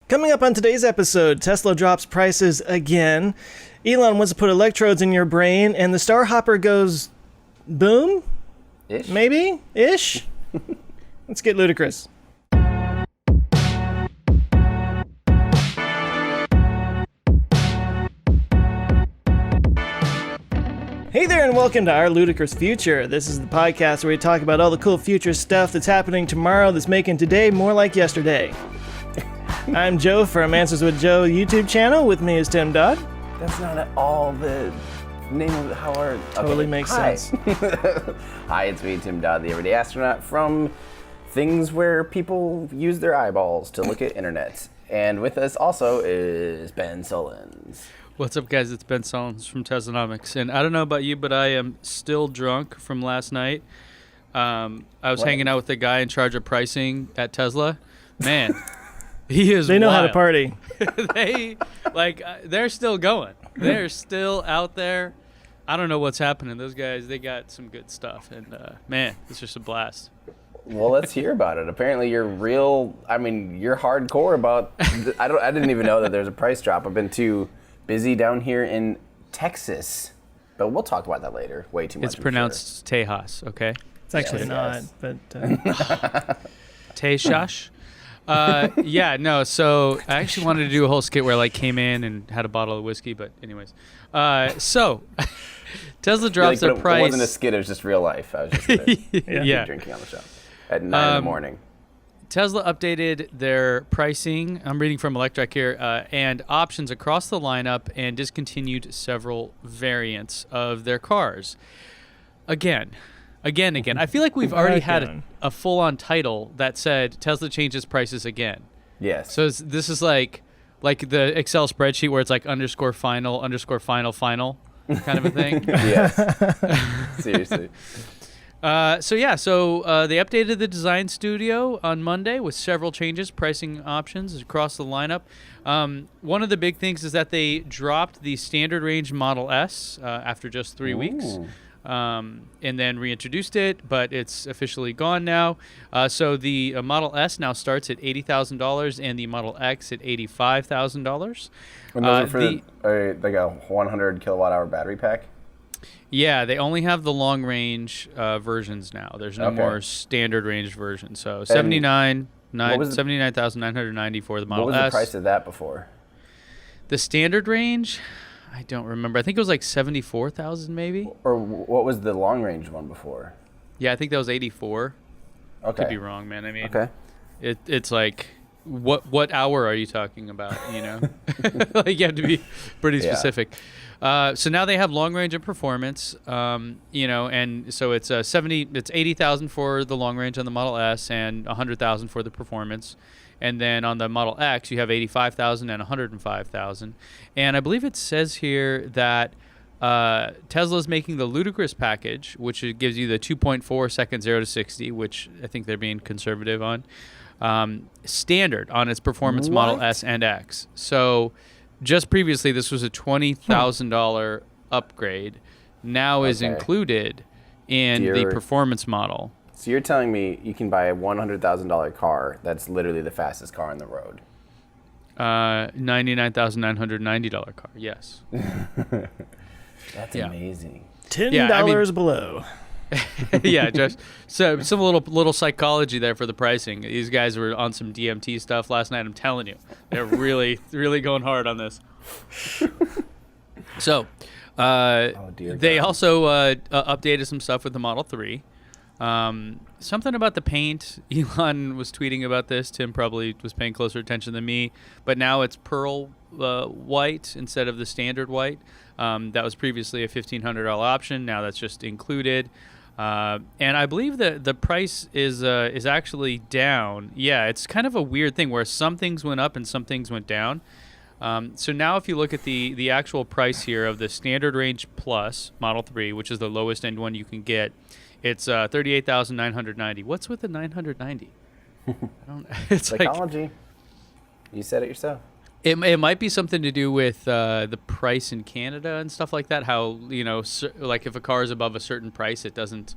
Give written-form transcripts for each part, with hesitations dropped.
Coming up on today's episode, Tesla drops prices again. Elon wants to put electrodes in your brain, and the StarHopper goes boom? Ish? Maybe? Ish? Let's get ludicrous. Hey there, and welcome to Our Ludicrous Future. This is the podcast where we talk about all the cool future stuff that's happening tomorrow that's making today more like yesterday. I'm Joe from Answers with Joe YouTube channel. With me is Tim Dodd. That's not at all the name of how our... Totally makes sense. Hi, it's me, Tim Dodd, the Everyday Astronaut from things where people use their eyeballs to look at internet. And with us also is Ben Solons. What's up, guys? It's Ben Solons from Teslanomics. And I don't know about you, but I am still drunk from last night. I was hanging out with the guy in charge of pricing at Tesla. Man, he is They know how wild. to party. They're still going. They're still out there. I don't know what's happening. Those guys, they got some good stuff. And, man, it's just a blast. Well, let's hear about it. Apparently you're you're hardcore about... I didn't even know that there's a price drop. I've been too busy down here in Texas. But we'll talk about that later. Way too much. It's pronounced Tejas, okay? It's actually not, but... Tejas? So I actually wanted to do a whole skit where I came in and had a bottle of whiskey, but anyways. So Tesla drops their price. It wasn't a skit, it was just real life. I was just drinking on the show at 9 in the morning. Tesla updated their pricing, I'm reading from Electrek here, and options across the lineup and discontinued several variants of their cars. Again. I feel like we've already had a full-on title that said Tesla changes prices again. Yes. So this is like the Excel spreadsheet where it's like _final, _final kind of a thing. Yes. Seriously. So they updated the design studio on Monday with several changes, pricing options across the lineup. One of the big things is that they dropped the standard range Model S after just 3 weeks. And then reintroduced it, but it's officially gone now. So the Model S now starts at $80,000 and the Model X at $85,000. And those are for like a 100 kilowatt hour battery pack? Yeah, they only have the long range versions now. There's no more standard range version. So $79,990 for the Model S. What was the price of that before? The standard range? I don't remember. I think it was like 74,000 maybe. Or what was the long range one before? Yeah, I think that was 84. Okay. Could be wrong, man. I mean, okay. It's like what hour are you talking about, you know? Like you have to be pretty specific. So now they have long range and performance, and so it's it's 80,000 for the long range on the Model S and 100,000 for the performance. And then on the Model X, you have 85,000 and 105,000. And I believe it says here that Tesla's making the ludicrous package, which gives you the 2.4 second 0 to 60, which I think they're being conservative on, standard on its performance Model S and X. So just previously, this was a $20,000 upgrade. Now is included in the performance model. So you're telling me you can buy a $100,000 car that's literally the fastest car on the road? $99,990 car, yes. That's amazing. $10 below. Yeah, just so some little psychology there for the pricing. These guys were on some DMT stuff last night. I'm telling you, they're really going hard on this. So, they also updated some stuff with the Model 3. Something about the paint. Elon was tweeting about this. Tim probably was paying closer attention than me. But now it's pearl white instead of the standard white. That was previously a $1,500 option. Now that's just included. And I believe that the price is actually down. Yeah, it's kind of a weird thing where some things went up and some things went down. So now if you look at the actual price here of the standard range plus Model 3, which is the lowest end one you can get, it's $38,990. What's with the 990? It's psychology. You said it yourself. It might be something to do with the price in Canada and stuff like that. How, like if a car is above a certain price, it doesn't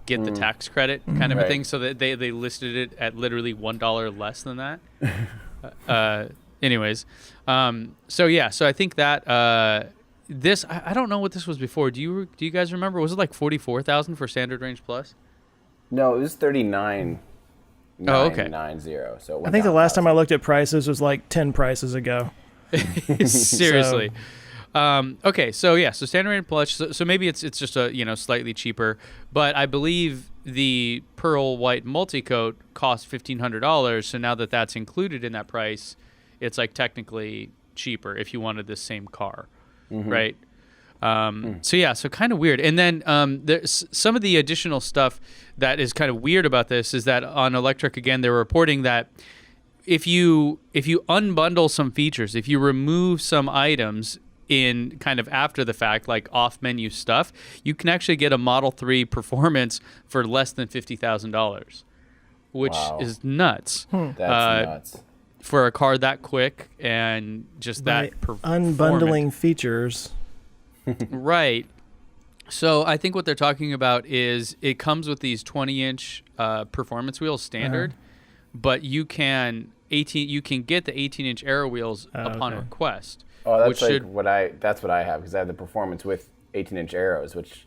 get the tax credit kind of a thing. So that they listed it at literally $1 less than that. anyways, so I think that this I don't know what this was before. Do you guys remember? Was it like 44,000 for standard range plus? No, it was 39. Oh, okay. 990. So I think the last time I looked at prices was like 10 prices ago. Seriously. Okay, so standard range plus. So maybe it's just a slightly cheaper, but I believe the pearl white multi-coat cost $1,500. So now that that's included in that price, it's like technically cheaper if you wanted the same car, right? So kind of weird. And then there's some of the additional stuff that is kind of weird about this is that on electric, again, they're reporting that if you unbundle some features, if you remove some items in kind of after the fact, like off menu stuff, you can actually get a Model 3 Performance for less than $50,000, which is nuts. That's nuts. For a car that quick and just that unbundling features. Right. So I think what they're talking about is it comes with these 20-inch performance wheels standard, but you can get the 18-inch aero wheels upon request. Oh, that's that's what I have, because I have the performance with 18-inch arrows, which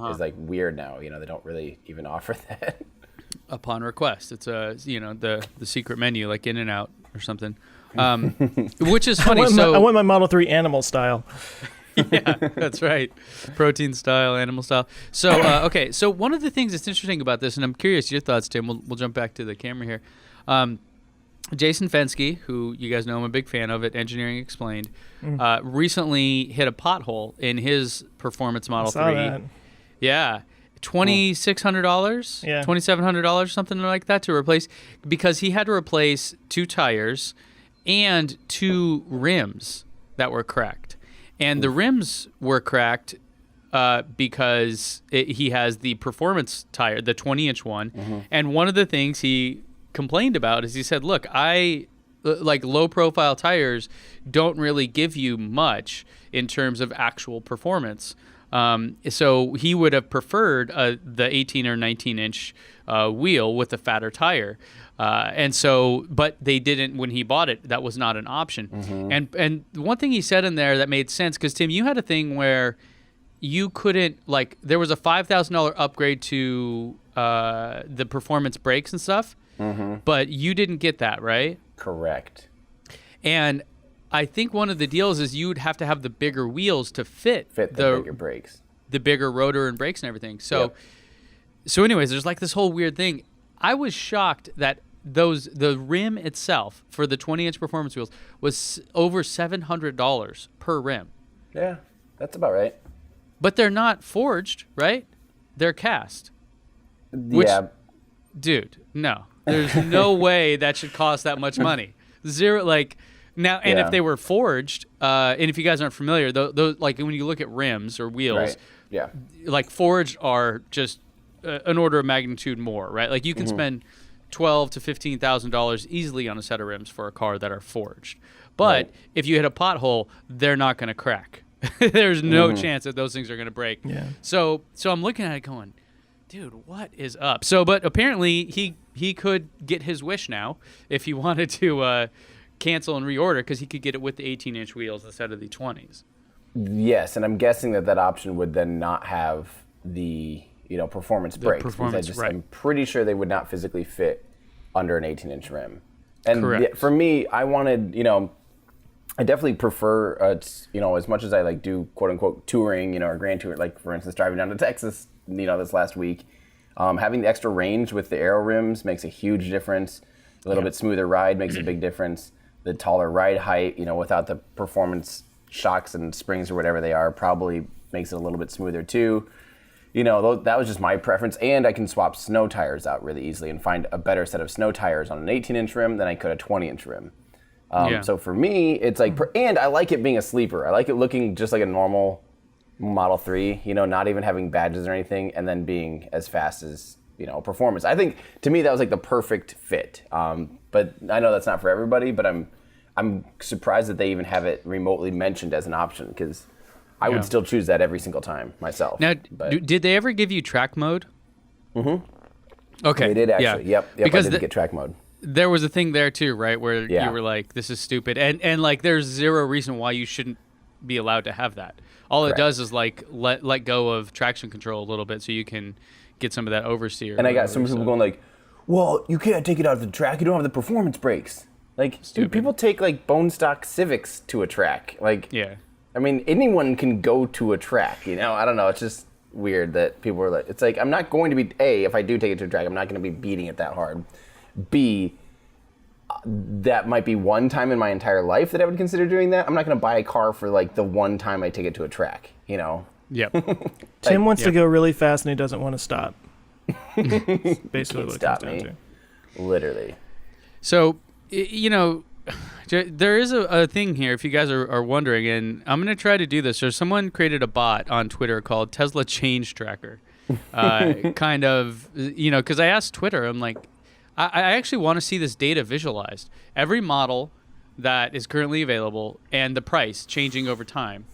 is like weird now. They don't really even offer that. Upon request, it's the secret menu, like In and Out or something, which is funny. I want my Model 3 animal style. Yeah, that's right. Protein style, animal style. So, okay. So one of the things that's interesting about this, and I'm curious your thoughts, Tim. We'll jump back to the camera here. Jason Fensky, who you guys know I'm a big fan of at Engineering Explained, recently hit a pothole in his Performance Model 3. That. Yeah. $2,600, yeah. $2,700, something like that to replace, because he had to replace 2 tires and 2 rims that were cracked. And the rims were cracked because he has the performance tire, the 20-inch one. And one of the things he complained about is he said, look, like low-profile tires don't really give you much in terms of actual performance. So he would have preferred the 18 or 19-inch wheel with a fatter tire. But they didn't, when he bought it, that was not an option. And one thing he said in there that made sense, because Tim, you had a thing where you couldn't, like, there was a $5,000 upgrade to the performance brakes and stuff, but you didn't get that, right? Correct. And I think one of the deals is you'd have to have the bigger wheels to fit the bigger brakes, the bigger rotor and brakes and everything. So, so anyways, there's like this whole weird thing. I was shocked that the rim itself for the 20-inch performance wheels was over $700 per rim. Yeah, that's about right. But they're not forged, right? They're cast. Dude, no. There's no way that should cost that much money. Zero, like, now, and if they were forged, and if you guys aren't familiar, those, like, when you look at rims or wheels, like, forged are just an order of magnitude more, right? Like, you can spend $12,000 to $15,000 easily on a set of rims for a car that are forged. But if you hit a pothole, they're not going to crack. There's no chance that those things are going to break. Yeah. So I'm looking at it going, dude, what is up? So, but apparently he could get his wish now if he wanted to cancel and reorder, because he could get it with the 18-inch wheels instead of the 20s. Yes, and I'm guessing that option would then not have the performance brakes. I'm pretty sure they would not physically fit under an 18-inch rim. And for me, I wanted, I definitely prefer, as much as I like do quote unquote touring, or grand tour, like for instance, driving down to Texas, this last week, having the extra range with the aero rims makes a huge difference. A little bit smoother ride makes a big difference. The taller ride height, without the performance shocks and springs or whatever they are, probably makes it a little bit smoother too. That was just my preference, and I can swap snow tires out really easily and find a better set of snow tires on an 18-inch rim than I could a 20-inch rim. So for me, it's like, and I like it being a sleeper. I like it looking just like a normal Model 3, not even having badges or anything, and then being as fast as, performance. I think, to me, that was like the perfect fit. But I know that's not for everybody, but I'm surprised that they even have it remotely mentioned as an option, because I would still choose that every single time myself. Now, did they ever give you track mode? Okay. They did actually. Yep. Because I did get track mode. there was a thing there too, right? Where Yeah. you were like, this is stupid. And like, there's zero reason why you shouldn't be allowed to have that. All Correct. it does is like let go of traction control a little bit so you can get some of that oversteer. And I got some people going like, well, you can't take it out of the track. You don't have the performance brakes. Like, dude, people take like bone stock Civics to a track. Like, yeah. I mean, anyone can go to a track, you know? I don't know. It's just weird that people are like, it's like, I'm not going to be, A, if I do take it to a track, I'm not going to be beating it that hard. B, that might be one time in my entire life that I would consider doing that. I'm not going to buy a car for like the one time I take it to a track, you know? Yep. Tim wants to go really fast and he doesn't want to stop. Basically what it Stop comes down me. to. Literally. So, you know, there is a thing here, if you guys are wondering, and I'm going to try to do this. So someone created a bot on Twitter called Tesla Change Tracker. Kind of, you know, because I asked Twitter, I'm like, I actually want to see this data visualized. Every model that is currently available and the price changing over time.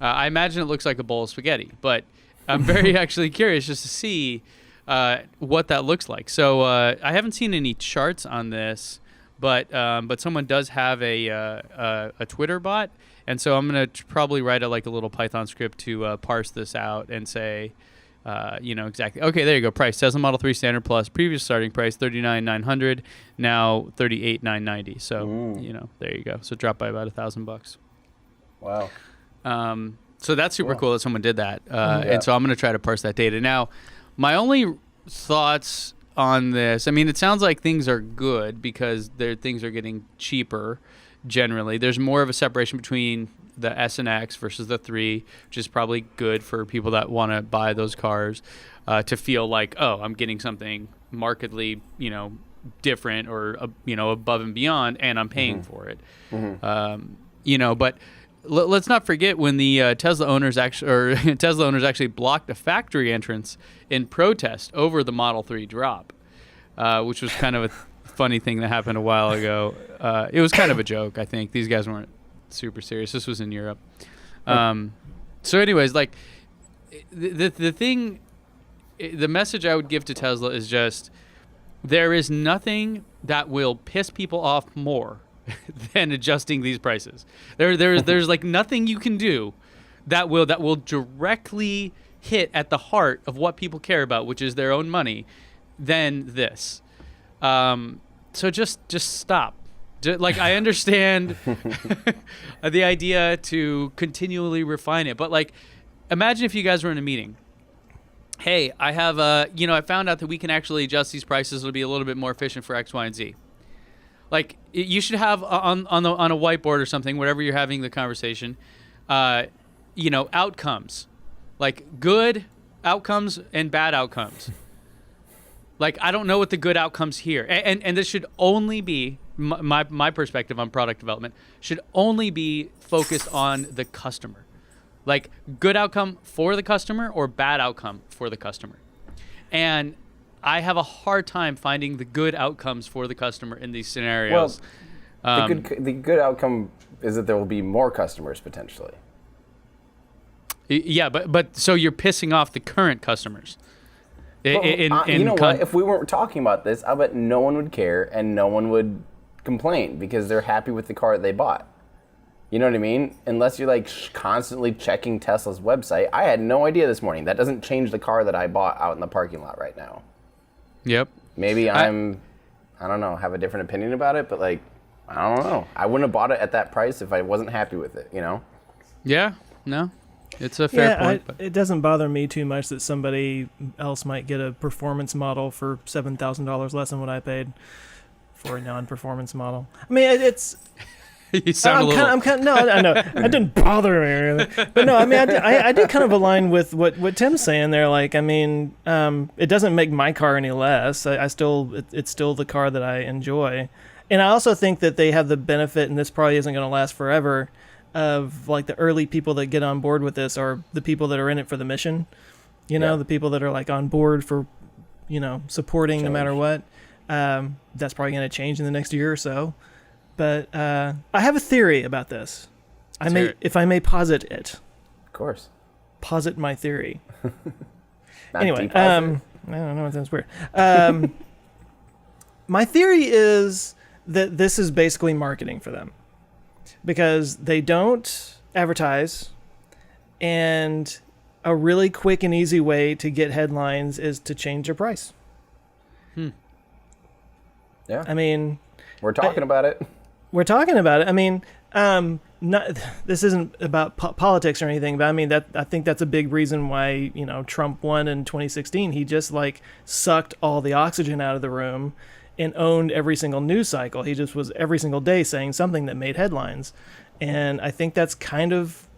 I imagine it looks like a bowl of spaghetti, but I'm very actually curious just to see what that looks like. So I haven't seen any charts on this, but someone does have a Twitter bot, and so I'm gonna probably write a little Python script to parse this out and say, you know, exactly. Okay, there you go. Price: Tesla Model 3 Standard Plus. Previous starting price $39,900. Now $38,990. So you know, there you go. So dropped by about $1,000. Wow. So that's super cool that someone did that. Yeah. And so I'm going to try to parse that data. Now, my only thoughts on this, I mean, it sounds like things are good because things are getting cheaper generally. There's more of a separation between the S and X versus the 3, which is probably good for people that want to buy those cars to feel like, oh, I'm getting something markedly, you know, different or, you know, above and beyond, and I'm paying for it. You know, but let's not forget when the Tesla owners actually blocked a factory entrance in protest over the Model 3 drop, which was kind of a funny thing that happened a while ago. It was kind of a joke, I think. These guys weren't super serious. This was in Europe. So anyways, like the message I would give to Tesla is just, there is nothing that will piss people off more than adjusting these prices. There's like nothing you can do that will directly hit at the heart of what people care about, which is their own money, than this. So just stop. Like, I understand the idea to continually refine it, but like, imagine if you guys were in a meeting. Hey, I have I found out that we can actually adjust these prices. It'll be a little bit more efficient for X, Y, and Z. Like, you should have on a whiteboard or something, wherever you're having the conversation, outcomes, like good outcomes and bad outcomes. Like, I don't know what the good outcomes here, and this should only be my perspective on product development should only be focused on the customer, like good outcome for the customer or bad outcome for the customer, and I have a hard time finding the good outcomes for the customer in these scenarios. Well, the good outcome is that there will be more customers potentially. Yeah, but so you're pissing off the current customers. You know what? If we weren't talking about this, I bet no one would care and no one would complain because they're happy with the car that they bought. You know what I mean? Unless you're like constantly checking Tesla's website. I had no idea this morning. That doesn't change the car that I bought out in the parking lot right now. Yep. Maybe I don't know, have a different opinion about it, but like, I don't know. I wouldn't have bought it at that price if I wasn't happy with it, you know? Yeah, no, it's a fair point. It doesn't bother me too much that somebody else might get a performance model for $7,000 less than what I paid for a non-performance model. I mean, it's... You sound no, I know. It didn't bother me or anything. But no, I mean, I did kind of align with what Tim's saying there. Like, I mean, it doesn't make my car any less. It's still the car that I enjoy. And I also think that they have the benefit, and this probably isn't going to last forever, of like the early people that get on board with this are the people that are in it for the mission. You know, the people that are like on board for, supporting no matter what. That's probably going to change in the next year or so. But I have a theory about this. If I may posit it. Of course. Posit my theory. Not anyway, deposit. I don't know. It sounds weird. my theory is that this is basically marketing for them because they don't advertise, and a really quick and easy way to get headlines is to change their price. Yeah. I mean, we're talking about it. We're talking about it. I mean, this isn't about politics or anything, but I mean I think that's a big reason why Trump won in 2016. He just like sucked all the oxygen out of the room and owned every single news cycle. He just was every single day saying something that made headlines, and I think that's kind of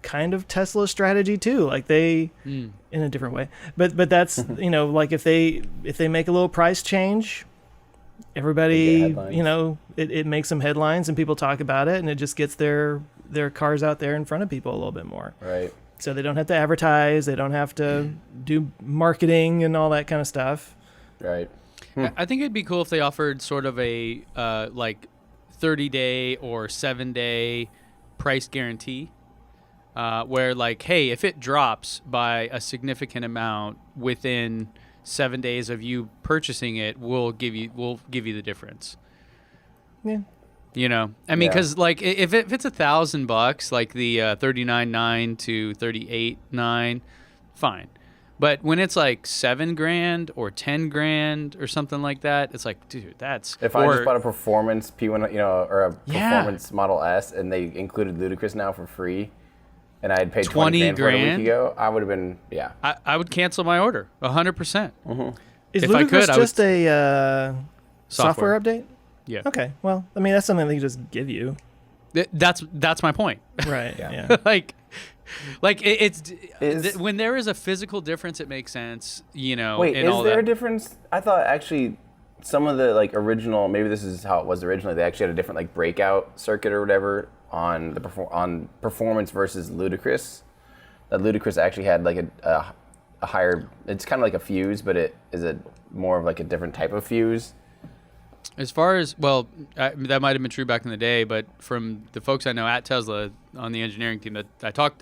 Tesla's strategy too. Like they, in a different way, but that's like if they make a little price change. Everybody, it makes some headlines and people talk about it, and it just gets their cars out there in front of people a little bit more. Right. So they don't have to advertise, they don't have to do marketing and all that kind of stuff. Right. I think it'd be cool if they offered sort of a 30-day or 7-day price guarantee, where like, hey, if it drops by a significant amount within 7 days of you purchasing it, we'll give you the difference. Yeah. I mean, because like if it's $1,000, like the 39.9 to 38.9, fine. But when it's like $7,000 or $10,000 or something like that, it's like, dude, that's. If I just bought a performance P1, or a performance Model S, and they included Ludicrous now for free, and I had paid 20 grand for it a week ago, I would have been, I would cancel my order 100%. Mm-hmm. Is Ludicrous just a software update? Yeah. Okay. Well, I mean, that's something they can just give you. That's my point. Right. Yeah. like when there is a physical difference, it makes sense. Wait, is there a difference? I thought actually some of the like original, maybe this is how it was originally. They actually had a different like breakout circuit or whatever on the on performance versus Ludicrous. That Ludicrous actually had like a higher. It's kind of like a fuse, but it is more of like a different type of fuse. As far as that might have been true back in the day, but from the folks I know at Tesla on the engineering team that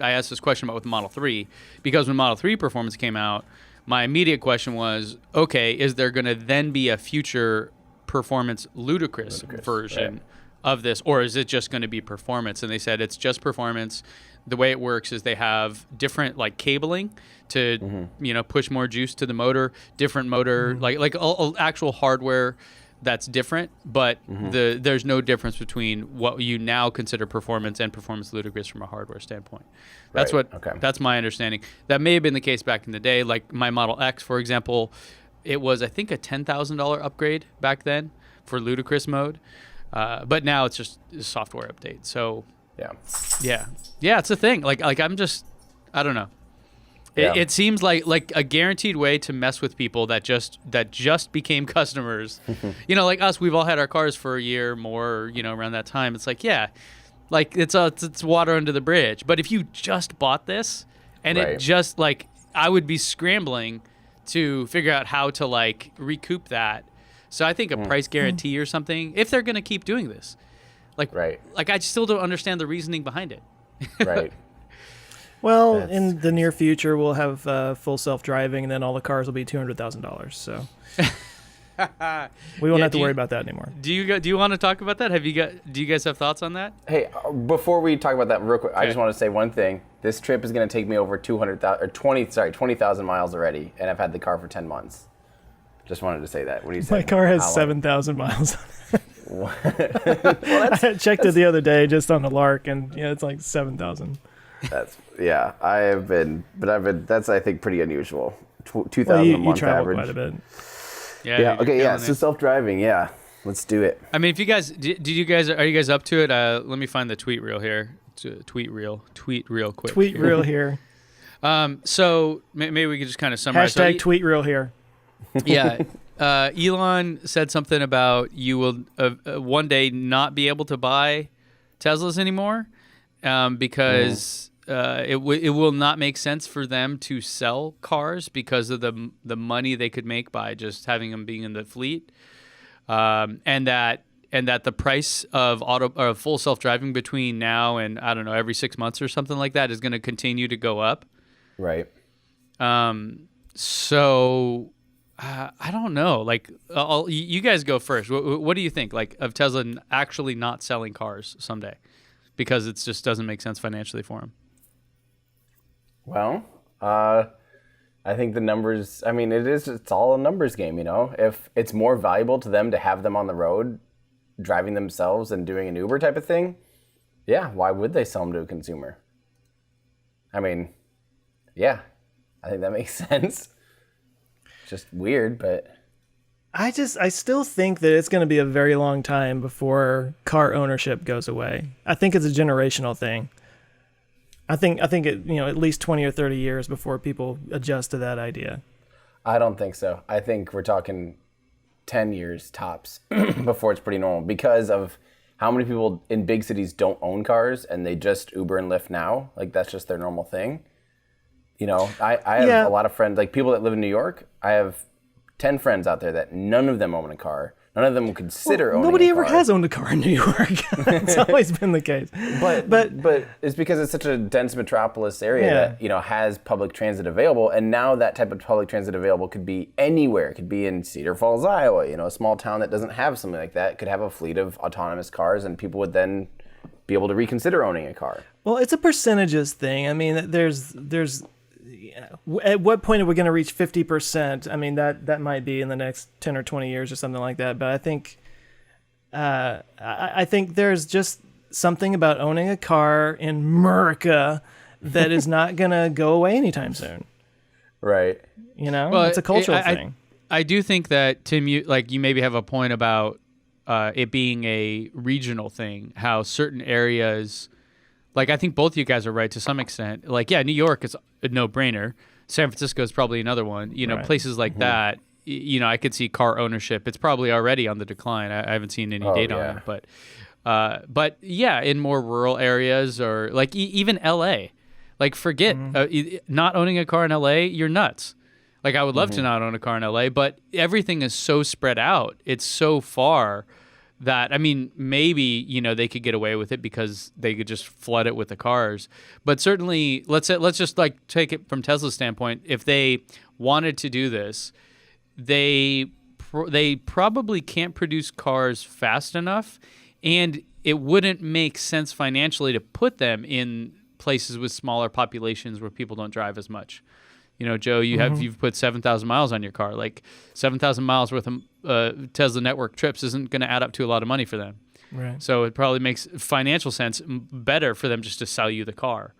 I asked this question about with the Model 3, because when Model 3 performance came out, my immediate question was, okay, is there going to then be a future performance ludicrous version of this, or is it just going to be performance? And they said it's just performance. The way it works is they have different like cabling to push more juice to the motor, different motor like actual hardware that's different, but there's no difference between what you now consider performance and performance ludicrous from a hardware standpoint. That's that's my understanding. That may have been the case back in the day. Like my Model X, for example, it was I think a $10,000 upgrade back then for ludicrous mode, but now it's just a software update. So yeah, it's a thing. Like I'm just, I don't know. It seems like a guaranteed way to mess with people that just became customers. Like us, we've all had our cars for a year more, around that time. It's like, like it's water under the bridge. But if you just bought this and it just like, I would be scrambling to figure out how to like recoup that. So I think a price guarantee or something, if they're going to keep doing this, like I still don't understand the reasoning behind it. Right. Well, in the near future, we'll have full self-driving, and then all the cars will be $200,000. So we won't have to worry about that anymore. Do you want to talk about that? Do you guys have thoughts on that? Hey, before we talk about that real quick, I just want to say one thing. This trip is going to take me over 20,000 miles already, and I've had the car for 10 months. Just wanted to say that. What do you say? My car has 7,000 miles. I checked it the other day just on the lark, and it's like 7,000. I've been, that's I think pretty unusual. 2,000 a month you travel average. quite a bit. So self-driving, let's do it. I mean, if you guys, are you guys up to it? Let me find the tweet reel here. Tweet real quick. Tweet reel here. So maybe we could just kind of summarize. Hashtag tweet reel here. Yeah. Elon said something about you will one day not be able to buy Teslas anymore because it will not make sense for them to sell cars because of the money they could make by just having them being in the fleet, and that the price of full self-driving between now and I don't know every 6 months or something like that is going to continue to go up. Right. So I don't know. Like, you guys go first. What do you think? Like, of Tesla actually not selling cars someday because it just doesn't make sense financially for them? Well, I think the numbers. I mean, it's all a numbers game. You know, if it's more valuable to them to have them on the road, driving themselves and doing an Uber type of thing, yeah, why would they sell them to a consumer? I mean, yeah, I think that makes sense. Just weird, but I still think that it's going to be a very long time before car ownership goes away. I think it's a generational thing. I think it, at least 20 or 30 years before people adjust to that idea. I don't think so. I think we're talking 10 years tops before it's pretty normal because of how many people in big cities don't own cars and they just Uber and Lyft now. Like, that's just their normal thing. I have a lot of friends, like people that live in New York. I have 10 friends out there that none of them own a car. None of them would consider owning a car. Nobody ever has owned a car in New York. It's always been the case. But it's because it's such a dense metropolis area that, has public transit available. And now that type of public transit available could be anywhere. It could be in Cedar Falls, Iowa. A small town that doesn't have something like that could have a fleet of autonomous cars, and people would then be able to reconsider owning a car. Well, it's a percentages thing. I mean, there's at what point are we going to reach 50%? I mean, that might be in the next 10 or 20 years or something like that. But I think there's just something about owning a car in America that is not going to go away anytime soon. Right. Well, it's a cultural thing. I do think that, Tim, you maybe have a point about it being a regional thing, how certain areas... Like, I think both of you guys are right to some extent. Like, yeah, New York is a no-brainer. San Francisco is probably another one. Right. Places like that, I could see car ownership. It's probably already on the decline. I haven't seen any data on it. But yeah, in more rural areas or, like, even L.A. Like, forget not owning a car in L.A., you're nuts. Like, I would love to not own a car in L.A., but everything is so spread out. It's so far that, I mean, maybe, they could get away with it because they could just flood it with the cars. But certainly, let's just like take it from Tesla's standpoint. If they wanted to do this, they probably can't produce cars fast enough, and it wouldn't make sense financially to put them in places with smaller populations where people don't drive as much. Joe, you've put 7,000 miles on your car. Like 7,000 miles worth of Tesla network trips isn't going to add up to a lot of money for them. Right. So it probably makes financial sense better for them just to sell you the car.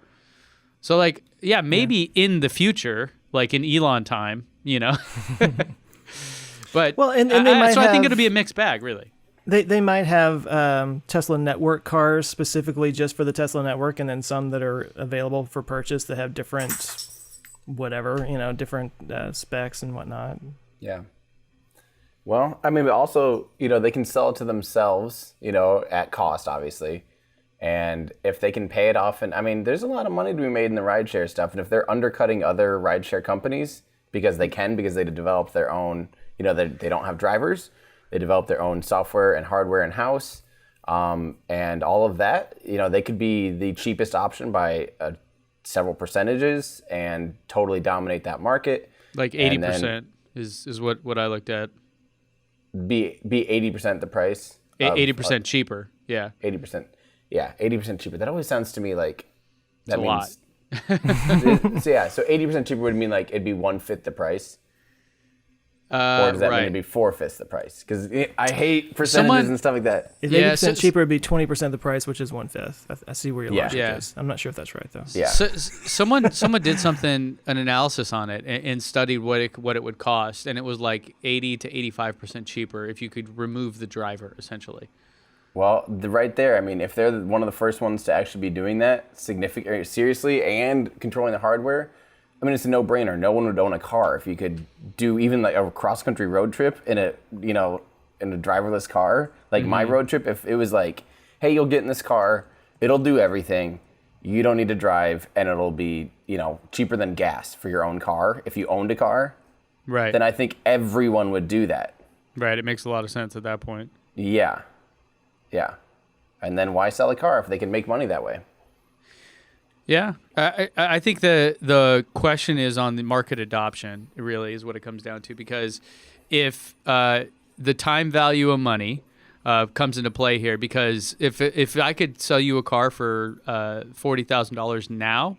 So like, yeah, maybe in the future, like in Elon time, But well, and they might I think it'll be a mixed bag, really. They might have Tesla network cars specifically just for the Tesla network, and then some that are available for purchase that have different different specs and whatnot. Yeah. Well, I mean, but also, they can sell it to themselves, at cost, obviously. And if they can pay it off, and I mean, there's a lot of money to be made in the rideshare stuff. And if they're undercutting other rideshare companies because they develop their own, they don't have drivers, they develop their own software and hardware in-house, and all of that, they could be the cheapest option by several percentages and totally dominate that market. Like 80% is what I looked at. Be 80% the price. 80% cheaper. Yeah. 80%. Yeah, 80% cheaper. That always sounds to me like that means a lot. So 80% cheaper would mean like it'd be 1/5 the price. Or does that mean it'd be 4/5 the price? Because I hate percentages and stuff like that. If 80% cheaper, it'd be 20% the price, which is 1/5. I see where your logic is. I'm not sure if that's right though. Yeah. So, someone did an analysis on it and studied what it would cost, and it was like 80 to 85% cheaper if you could remove the driver, essentially. Well, right there, I mean, if they're one of the first ones to actually be doing that seriously and controlling the hardware, I mean, it's a no-brainer. No one would own a car if you could do even like a cross-country road trip in a driverless car. Like my road trip, if it was like, hey, you'll get in this car, it'll do everything, you don't need to drive, and it'll be, cheaper than gas for your own car if you owned a car. Right. Then I think everyone would do that. Right. It makes a lot of sense at that point. Yeah. Yeah. And then why sell a car if they can make money that way? Yeah, I think the question is on the market adoption. It really is what it comes down to, because if the time value of money comes into play here, because if I could sell you a car for $40,000 now,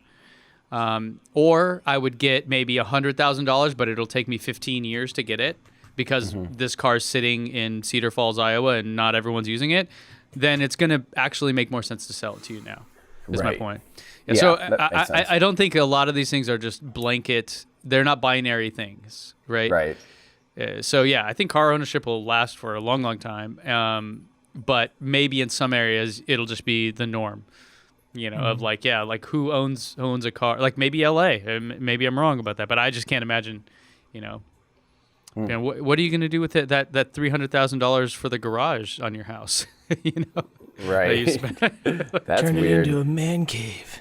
or I would get maybe $100,000, but it'll take me 15 years to get it because this car's sitting in Cedar Falls, Iowa, and not everyone's using it, then it's going to actually make more sense to sell it to you now. Is my point. Yeah, so I don't think a lot of these things are just blanket. They're not binary things, right? Right. So yeah, I think car ownership will last for a long, long time. But maybe in some areas it'll just be the norm. Of like who owns a car? Like maybe LA. Maybe I'm wrong about that, but I just can't imagine. What are you going to do with it? That $300,000 for the garage on your house? Right. That's Turn weird. it into a man cave.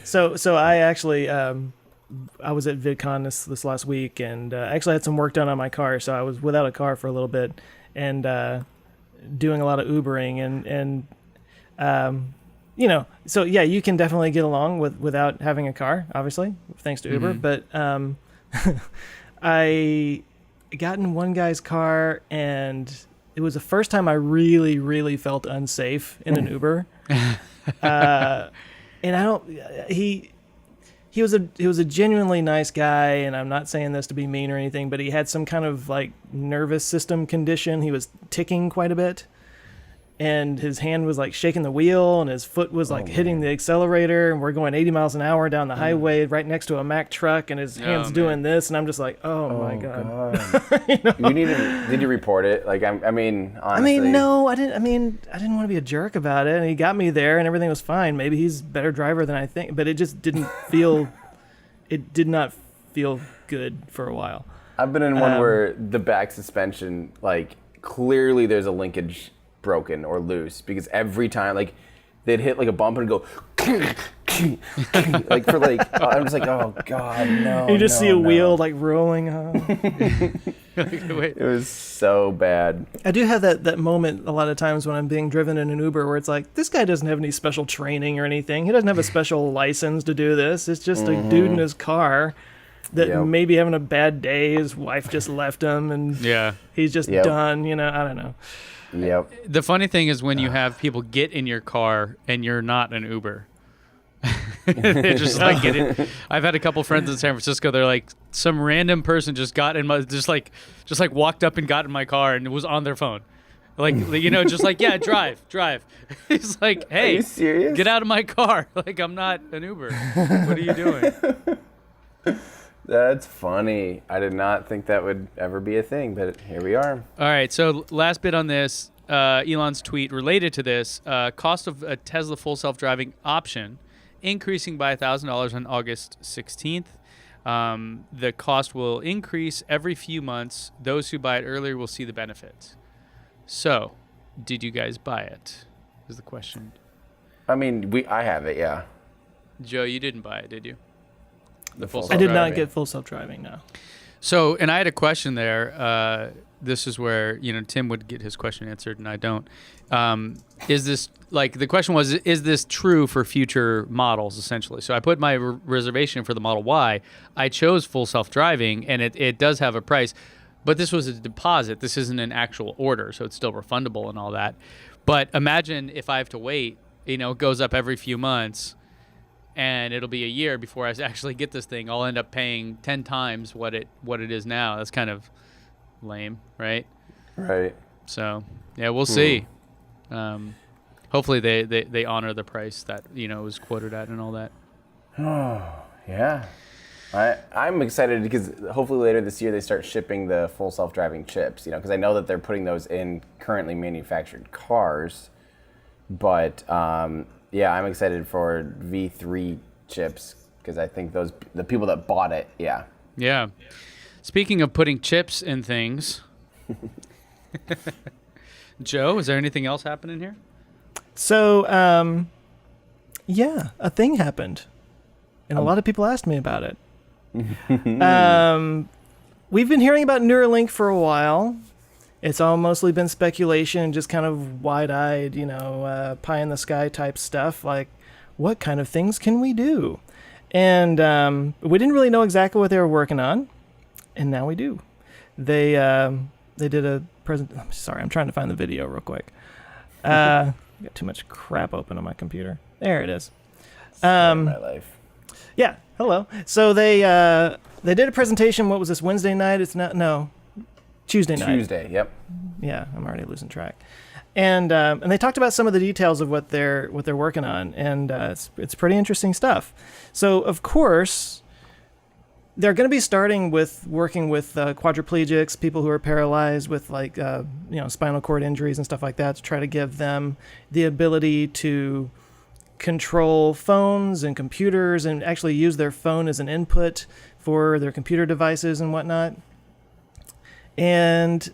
So I actually I was at VidCon this last week, and actually had some work done on my car, so I was without a car for a little bit, and doing a lot of Ubering, and so yeah, you can definitely get along without having a car, obviously, thanks to Uber. But I got in one guy's car, and it was the first time I really, really felt unsafe in an Uber. And he was a genuinely nice guy, and I'm not saying this to be mean or anything, but he had some kind of like nervous system condition. He was ticking quite a bit, and his hand was like shaking the wheel, and his foot was like hitting the accelerator, and we're going 80 miles an hour down the highway right next to a Mack truck, and his hand's doing this, and I'm just like, oh my God. Did you report it? Like, I mean, honestly. No, I didn't. I didn't want to be a jerk about it, and he got me there, and everything was fine. Maybe he's a better driver than I think, but it just didn't feel. It did not feel good for a while. I've been in one where the back suspension, like, clearly there's a linkage broken or loose, because every time, like, they'd hit like a bump and go like for like I'm just like, oh God, no. You just see a wheel like rolling on. It was so bad. I do have that moment a lot of times when I'm being driven in an Uber where it's like, this guy doesn't have any special training or anything. He doesn't have a special license to do this. It's just a dude in his car that maybe having a bad day. His wife just left him, and he's just done. I don't know. Yep. The funny thing is when you have people get in your car and you're not an Uber. They're just like get in. I've had a couple friends in San Francisco. They're like, some random person just got in my just like walked up and got in my car and was on their phone. Like, just like, yeah, drive. He's like, hey, are you serious? Get out of my car. Like, I'm not an Uber. What are you doing? That's funny. I did not think that would ever be a thing, but here we are. All right, so last bit on this, Elon's tweet related to this, cost of a Tesla full self-driving option increasing by $1,000 on August 16th. The cost will increase every few months. Those who buy it earlier will see the benefits. So, did you guys buy it? Is the question. I mean, I have it, yeah. Joe, you didn't buy it, did you? The full I did not get full self-driving, no. So, and I had a question there. This is where, Tim would get his question answered and I don't. Is this, the question was, is this true for future models, essentially? So I put my reservation for the Model Y. I chose full self-driving, and it does have a price. But this was a deposit. This isn't an actual order, so it's still refundable and all that. But imagine if I have to wait, it goes up every few months, and it'll be a year before I actually get this thing. I'll end up paying 10 times what it is now. That's kind of lame, right? Right. So, yeah, we'll see. Hopefully they honor the price that, was quoted at and all that. Oh, yeah. I'm excited because hopefully later this year they start shipping the full self-driving chips, because I know that they're putting those in currently manufactured cars. But yeah, I'm excited for V3 chips because I think the people that bought it, yeah. Yeah. Speaking of putting chips in things, Joe, is there anything else happening here? So, yeah, a thing happened, and a lot of people asked me about it. We've been hearing about Neuralink for a while. It's all mostly been speculation, just kind of wide-eyed, pie in the sky type stuff. Like, what kind of things can we do? And we didn't really know exactly what they were working on, and now we do. They did a present. Sorry, I'm trying to find the video real quick. Got too much crap open on my computer. There it is. My life. Yeah. Hello. So they did a presentation. What was this, Wednesday night? Tuesday night. Tuesday. Yep. Yeah, I'm already losing track. And they talked about some of the details of what they're working on, and it's pretty interesting stuff. So of course, they're going to be starting with working with quadriplegics, people who are paralyzed with spinal cord injuries and stuff like that, to try to give them the ability to control phones and computers and actually use their phone as an input for their computer devices and whatnot. And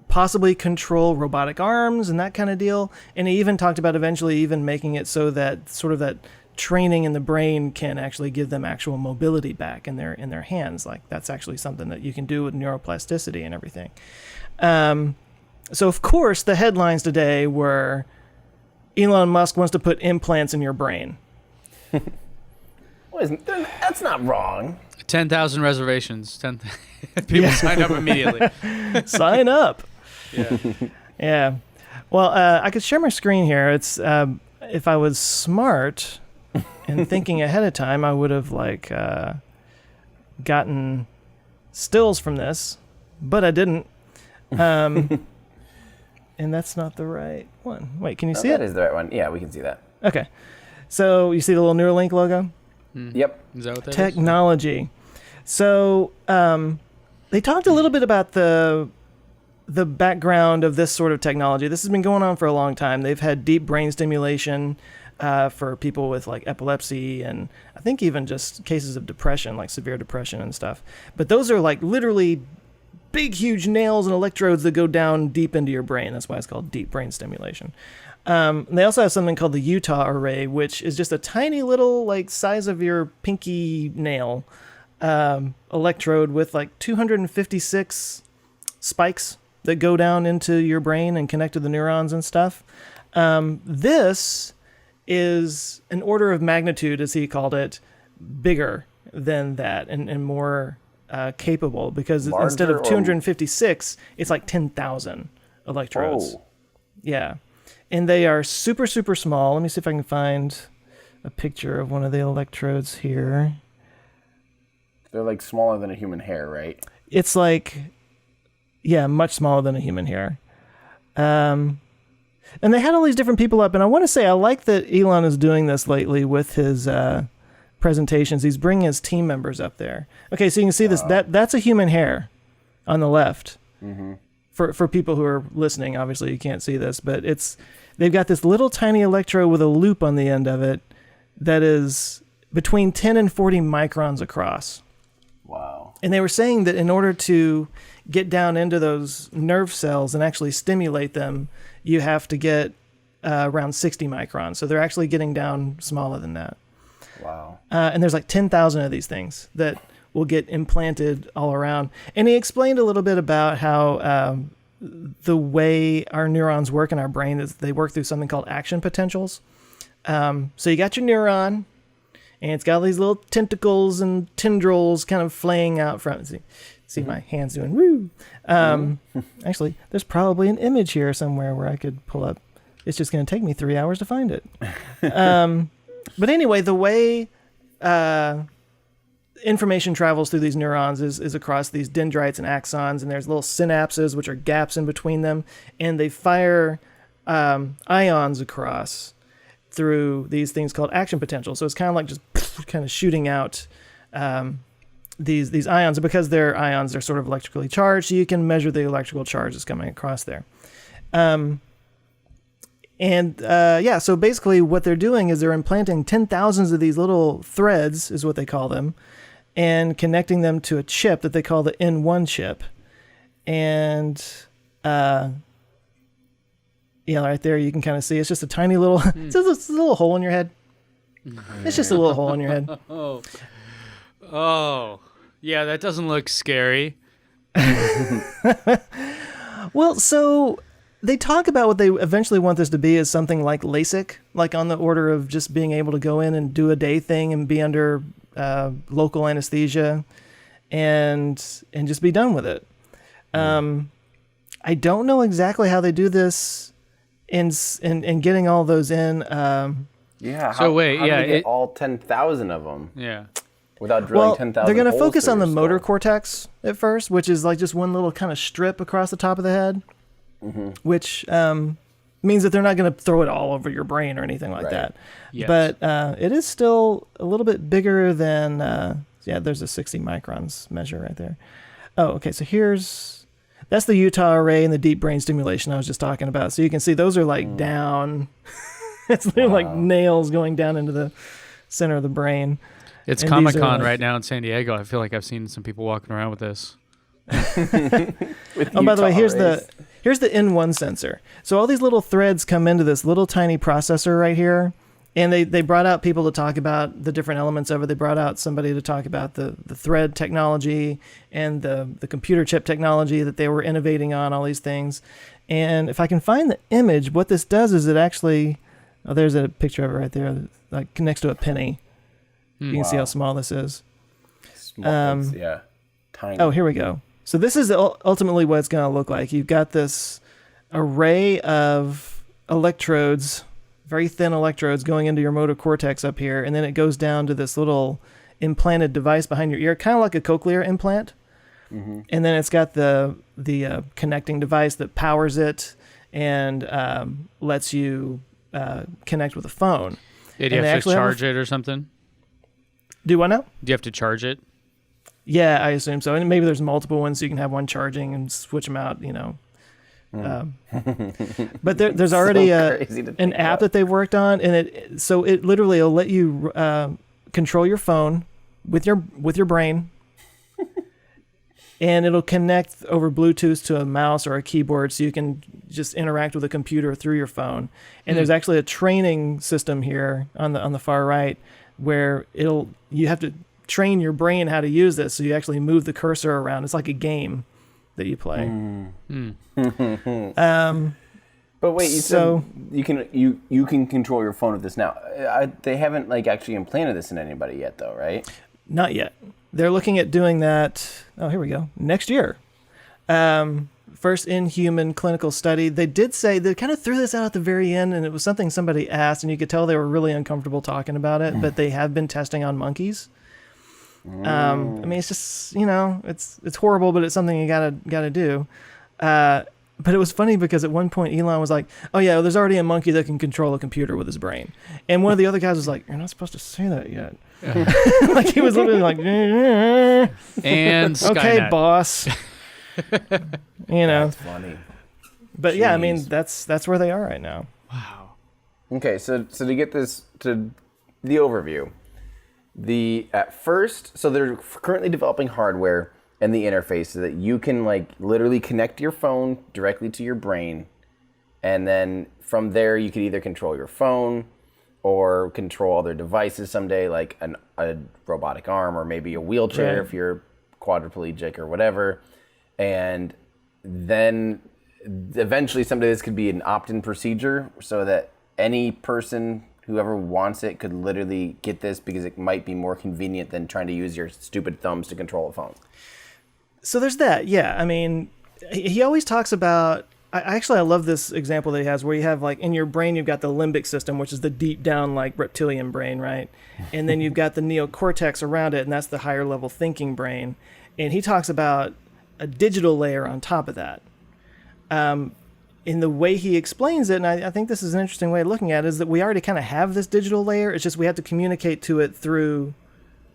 possibly control robotic arms and that kind of deal. And he even talked about eventually even making it so that sort of that training in the brain can actually give them actual mobility back in their hands. Like that's actually something that you can do with neuroplasticity and everything. So of course the headlines today were Elon Musk wants to put implants in your brain. That's not wrong. 10,000 reservations. 10 people sign up immediately. Sign up. Yeah. Yeah. Well, I could share my screen here. It's if I was smart and thinking ahead of time, I would have gotten stills from this, but I didn't. And that's not the right one. Wait, can you see it? That is the right one. Yeah, we can see that. Okay. So you see the little Neuralink logo? Yep. Is that what that is? Technology. So they talked a little bit about the background of this sort of technology. This has been going on for a long time. They've had deep brain stimulation for people with like epilepsy and I think even just cases of depression, like severe depression and stuff. But those are like literally big, huge nails and electrodes that go down deep into your brain. That's why it's called deep brain stimulation. They also have something called the Utah array, which is just a tiny little, like, size of your pinky nail electrode with like 256 spikes that go down into your brain and connect to the neurons and stuff. This is an order of magnitude, as he called it, bigger than that and more capable, because instead of 256, it's like 10,000 electrodes. Oh. Yeah. And they are super, super small. Let me see if I can find a picture of one of the electrodes here. They're like smaller than a human hair, right? It's like, yeah, much smaller than a human hair. And they had all these different people up, and I want to say I like that Elon is doing this lately with his presentations. He's bringing his team members up there. Okay, so you can see this. That's a human hair on the left. Mm-hmm. For people who are listening, obviously you can't see this, but they've got this little tiny electrode with a loop on the end of it that is between 10 and 40 microns across. Wow. And they were saying that in order to get down into those nerve cells and actually stimulate them, you have to get around 60 microns. So they're actually getting down smaller than that. Wow. And there's like 10,000 of these things that will get implanted all around. And he explained a little bit about how the way our neurons work in our brain is they work through something called action potentials. So you got your neuron, and it's got these little tentacles and tendrils kind of flaying out from it. See my hands doing woo. Actually, there's probably an image here somewhere where I could pull up. It's just going to take me 3 hours to find it. But anyway, the way information travels through these neurons is across these dendrites and axons, and there's little synapses, which are gaps in between them, and they fire ions across through these things called action potentials. So it's kind of like just kind of shooting out these ions, and because they're ions, they're sort of electrically charged, so you can measure the electrical charge that's coming across there. So basically what they're doing is they're implanting 10,000s of these little threads, is what they call them, and connecting them to a chip that they call the N1 chip. And, right there you can kind of see it's just a tiny little, it's just a little hole in your head. It's just a little hole in your head. Oh, yeah, that doesn't look scary. Well, so They talk about what they eventually want this to be is something like LASIK, like on the order of just being able to go in and do a day thing and be under local anesthesia and just be done with it. I don't know exactly how they do this in getting all those in. Yeah. So wait, how do yeah, they get all 10,000 of them? Yeah. Without drilling 10,000 they're going to holes focus through on the your motor skull. cortex at first, which is like just one little kind of strip across the top of the head, which means that they're not going to throw it all over your brain or anything like Right. that. Yes. But it is still a little bit bigger than, there's a 60 microns measure right there. Oh, okay, so that's the Utah array and the deep brain stimulation I was just talking about. So you can see those are like down. It's like nails going down into the center of the brain. It's And these are Comic-Con like- right now in San Diego. I feel like I've seen some people walking around with this. Oh, by the way, here's the N1 sensor. So all these little threads come into this little tiny processor right here. And they brought out people to talk about the different elements of it. They brought out somebody to talk about the thread technology and the computer chip technology that they were innovating on, all these things. And if I can find the image, what this does is it actually, there's a picture of it right there, like next to a penny. You can see how small this is. Small, yeah. Tiny. Oh, here we go. So this is ultimately what it's going to look like. You've got this array of electrodes, very thin electrodes going into your motor cortex up here, and then it goes down to this little implanted device behind your ear, kind of like a cochlear implant. And then it's got the connecting device that powers it and lets you connect with a phone. Did you And they have to actually have a- charge it or something? Do what now? Do you have to charge it? Yeah, I assume so. And maybe there's multiple ones, so you can have one charging and switch them out, But there's already crazy to an think app about. that they've worked on, and it literally will let you control your phone with your brain, and it'll connect over Bluetooth to a mouse or a keyboard, so you can just interact with a computer through your phone. And there's actually a training system here on the far right where you have to train your brain how to use this, so you actually move the cursor around. It's like a game that you play. But wait, you So- said you can control your phone with this now. They haven't actually implanted this in anybody yet, though, right? Not yet. They're looking at doing that. Oh, here we go. Next year. First in human clinical study. They did say they kind of threw this out at the very end, and it was something somebody asked, and you could tell they were really uncomfortable talking about it. But they have been testing on monkeys. I mean, it's just it's horrible, but it's something you gotta do. But it was funny because at one point Elon was like, "Oh yeah, well, there's already a monkey that can control a computer with his brain," and one of the other guys was like, "You're not supposed to say that yet." Like he was literally like, And Skynet. "Okay, boss." That's funny. But yeah, I mean Jeez. that's where they are right now. Wow. Okay, so to get this to the overview, so they're currently developing hardware and the interface so that you can literally connect your phone directly to your brain, and then from there you could either control your phone or control other devices someday, like a robotic arm or maybe a wheelchair Right. if you're quadriplegic or whatever. And then eventually someday this could be an opt-in procedure so that any person, whoever wants it, could literally get this because it might be more convenient than trying to use your stupid thumbs to control a phone. So there's that. Yeah, I mean, he always talks about. I love this example that he has where you have in your brain you've got the limbic system, which is the deep down reptilian brain, right? And then you've got the neocortex around it, and that's the higher level thinking brain. And he talks about a digital layer on top of that. In the way he explains it, and I think this is an interesting way of looking at it, is that we already kind of have this digital layer. It's just we have to communicate to it through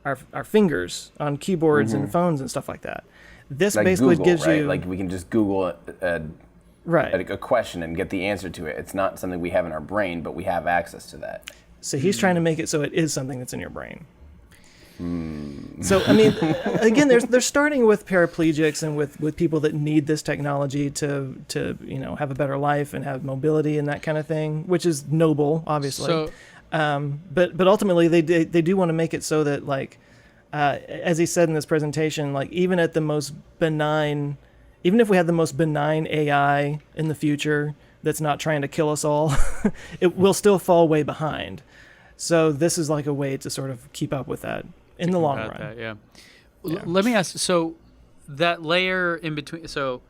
our fingers on keyboards and phones and stuff like that. This Like basically Google, gives right? you We can just Google right. a question and get the answer to it. It's not something we have in our brain, but we have access to that. So he's trying to make it so it is something that's in your brain. So I mean, again, they're starting with paraplegics and with people that need this technology to have a better life and have mobility and that kind of thing, which is noble, obviously. So But ultimately, they do want to make it so that as he said in this presentation, even at the most benign even if we had the most benign AI in the future that's not trying to kill us all, it will still fall way behind. So this is like a way to sort of keep up with that in the long run. That, yeah. Let me ask, so that layer in between, so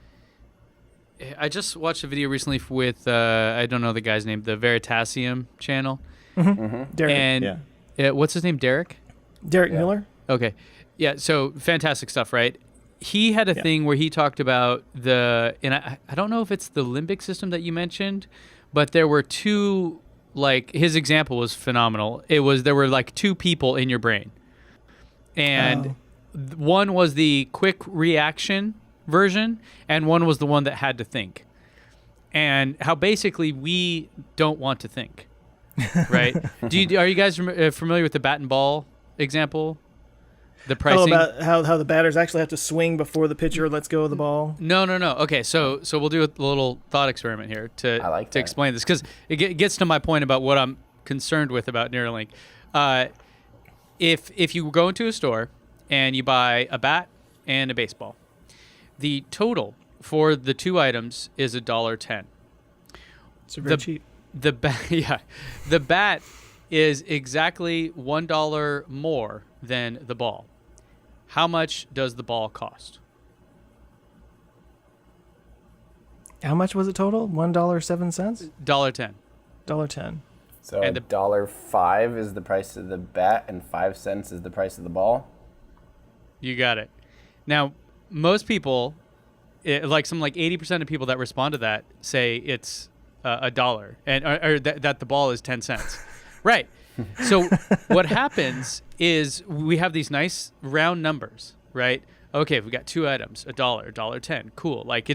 I just watched a video recently with, I don't know the guy's name, the Veritasium channel. Derek, and what's his name, Derek? Derek Miller? Okay. Yeah, so fantastic stuff, right? He had a thing where he talked about and I don't know if it's the limbic system that you mentioned, but there were two, like, his example was phenomenal. There were like two people in your brain. And one was the quick reaction version, and one was the one that had to think. And how basically we don't want to think, right? Are you guys familiar with the bat and ball example? The pricing? About how the batters actually have to swing before the pitcher lets go of the ball? No. Okay, so we'll do a little thought experiment here to explain this, because it gets to my point about what I'm concerned with about Neuralink. If you go into a store and you buy a bat and a baseball, the total for the two items is $1.10. It's very cheap. The bat is exactly $1 more than the ball. How much does the ball cost? How much was it total? $1.07? $1.10. $1.10. So $1.05 is the price of the bat, and 5 cents is the price of the ball. You got it. Now, most people, like 80% of people that respond to that say it's $1, and or that the ball is 10 cents. Right. So what happens is we have these nice round numbers, right? Okay, we got two items, $1, $1.10, cool. Like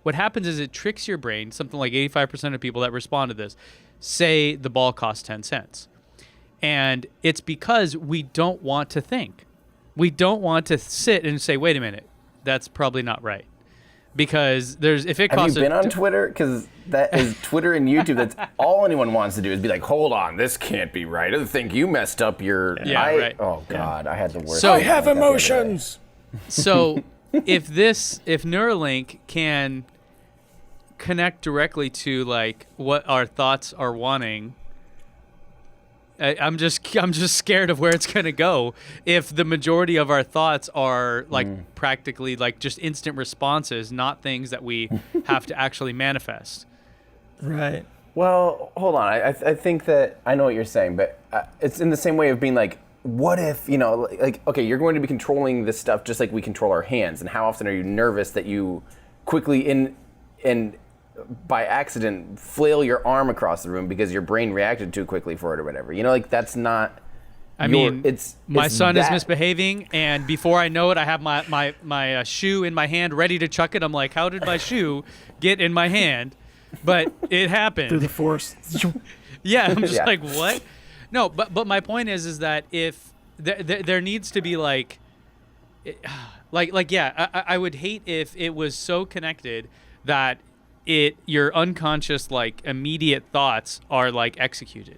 what happens is it tricks your brain. Something like 85% of people that respond to this say the ball costs 10 cents. And it's because we don't want to think. We don't want to sit and say, wait a minute, that's probably not right. Because if it costs... Have you been on Twitter? Because that is Twitter and YouTube. That's all anyone wants to do is be like, hold on, this can't be right. I think you messed up your... right. Oh, God, I had the worst... So, I have emotions! So if Neuralink can connect directly to like what our thoughts are wanting, I'm just scared of where it's gonna go if the majority of our thoughts are like practically like just instant responses, not things that we have to actually manifest. Right. Well, hold on. I think that I know what you're saying, but it's in the same way of being like, what if, okay, you're going to be controlling this stuff just like we control our hands, and how often are you nervous that you quickly and by accident flail your arm across the room because your brain reacted too quickly for it or whatever? That's not... my son is misbehaving, and before I know it, I have my shoe in my hand ready to chuck it. I'm like, how did my shoe get in my hand? But it happened. Through the force. Yeah, I'm just like, what? No, but my point is that if there needs to be I would hate if it was so connected that your unconscious immediate thoughts are executed.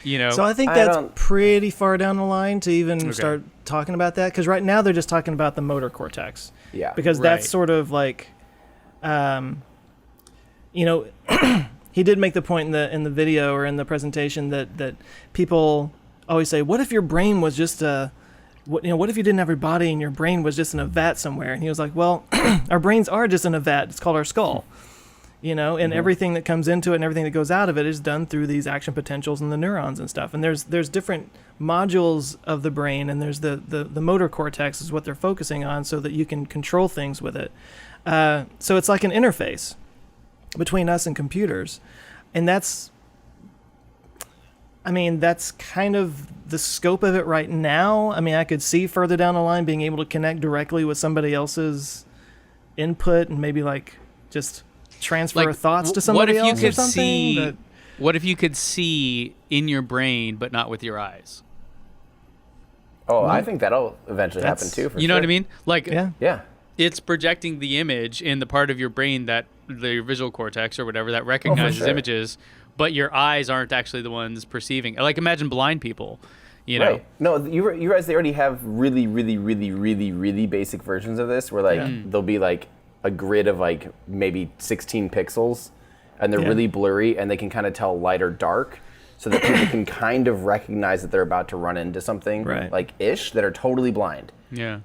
So I think that's pretty far down the line to even start talking about that, because right now they're just talking about the motor cortex. Yeah. Because that's sort of he did make the point in the video or in the presentation that people always say, what if your brain was just what if you didn't have your body and your brain was just in a vat somewhere? And he was like, well, our brains are just in a vat. It's called our skull. And everything that comes into it and everything that goes out of it is done through these action potentials and the neurons and stuff. And there's different modules of the brain, and there's the motor cortex is what they're focusing on so that you can control things with it. So it's like an interface between us and computers. And that's kind of the scope of it right now. I could see further down the line being able to connect directly with somebody else's input and maybe just transfer thoughts to somebody else or something. What if you could see in your brain but not with your eyes? Oh, I think that'll eventually happen too. You know what I mean? Yeah. It's projecting the image in the part of your brain that the visual cortex or whatever that recognizes images, but your eyes aren't actually the ones perceiving. Imagine blind people. You know? Right. No, you realize they already have really, really, really, really, really basic versions of this where like there'll be like a grid of like maybe 16 pixels and they're really blurry and they can kind of tell light or dark so that people can kind of recognize that they're about to run into something like ish that are totally blind. Yeah.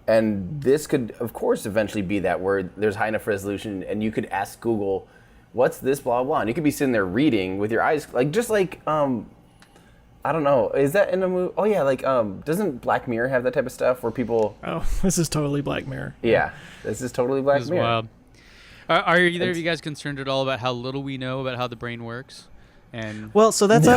And this could, of course, eventually be that where there's high enough resolution and you could ask Google, what's this, blah, blah, and you could be sitting there reading with your eyes, like, just like, I don't know, is that in a movie? Oh, yeah, like, doesn't Black Mirror have that type of stuff where people... Oh, this is totally Black Mirror. Yeah, this is totally Black Mirror. Wild. Are either of you guys concerned at all about how little we know about how the brain works? And well, so that's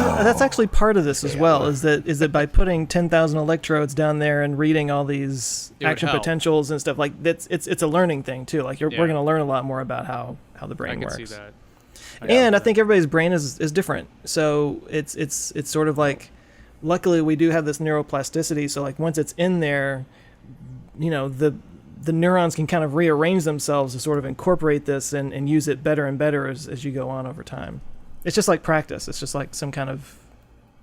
actually part of this as well. Is that by putting 10,000 electrodes down there and reading all these action potentials and stuff, like it's a learning thing too. Like we're going to learn a lot more about how the brain works. I can see that. And I think everybody's brain is different. So it's sort of like, luckily we do have this neuroplasticity. So like once it's in there, you know, the neurons can kind of rearrange themselves to sort of incorporate this and use it better and better as you go on over time. It's just like practice. It's just like some kind of,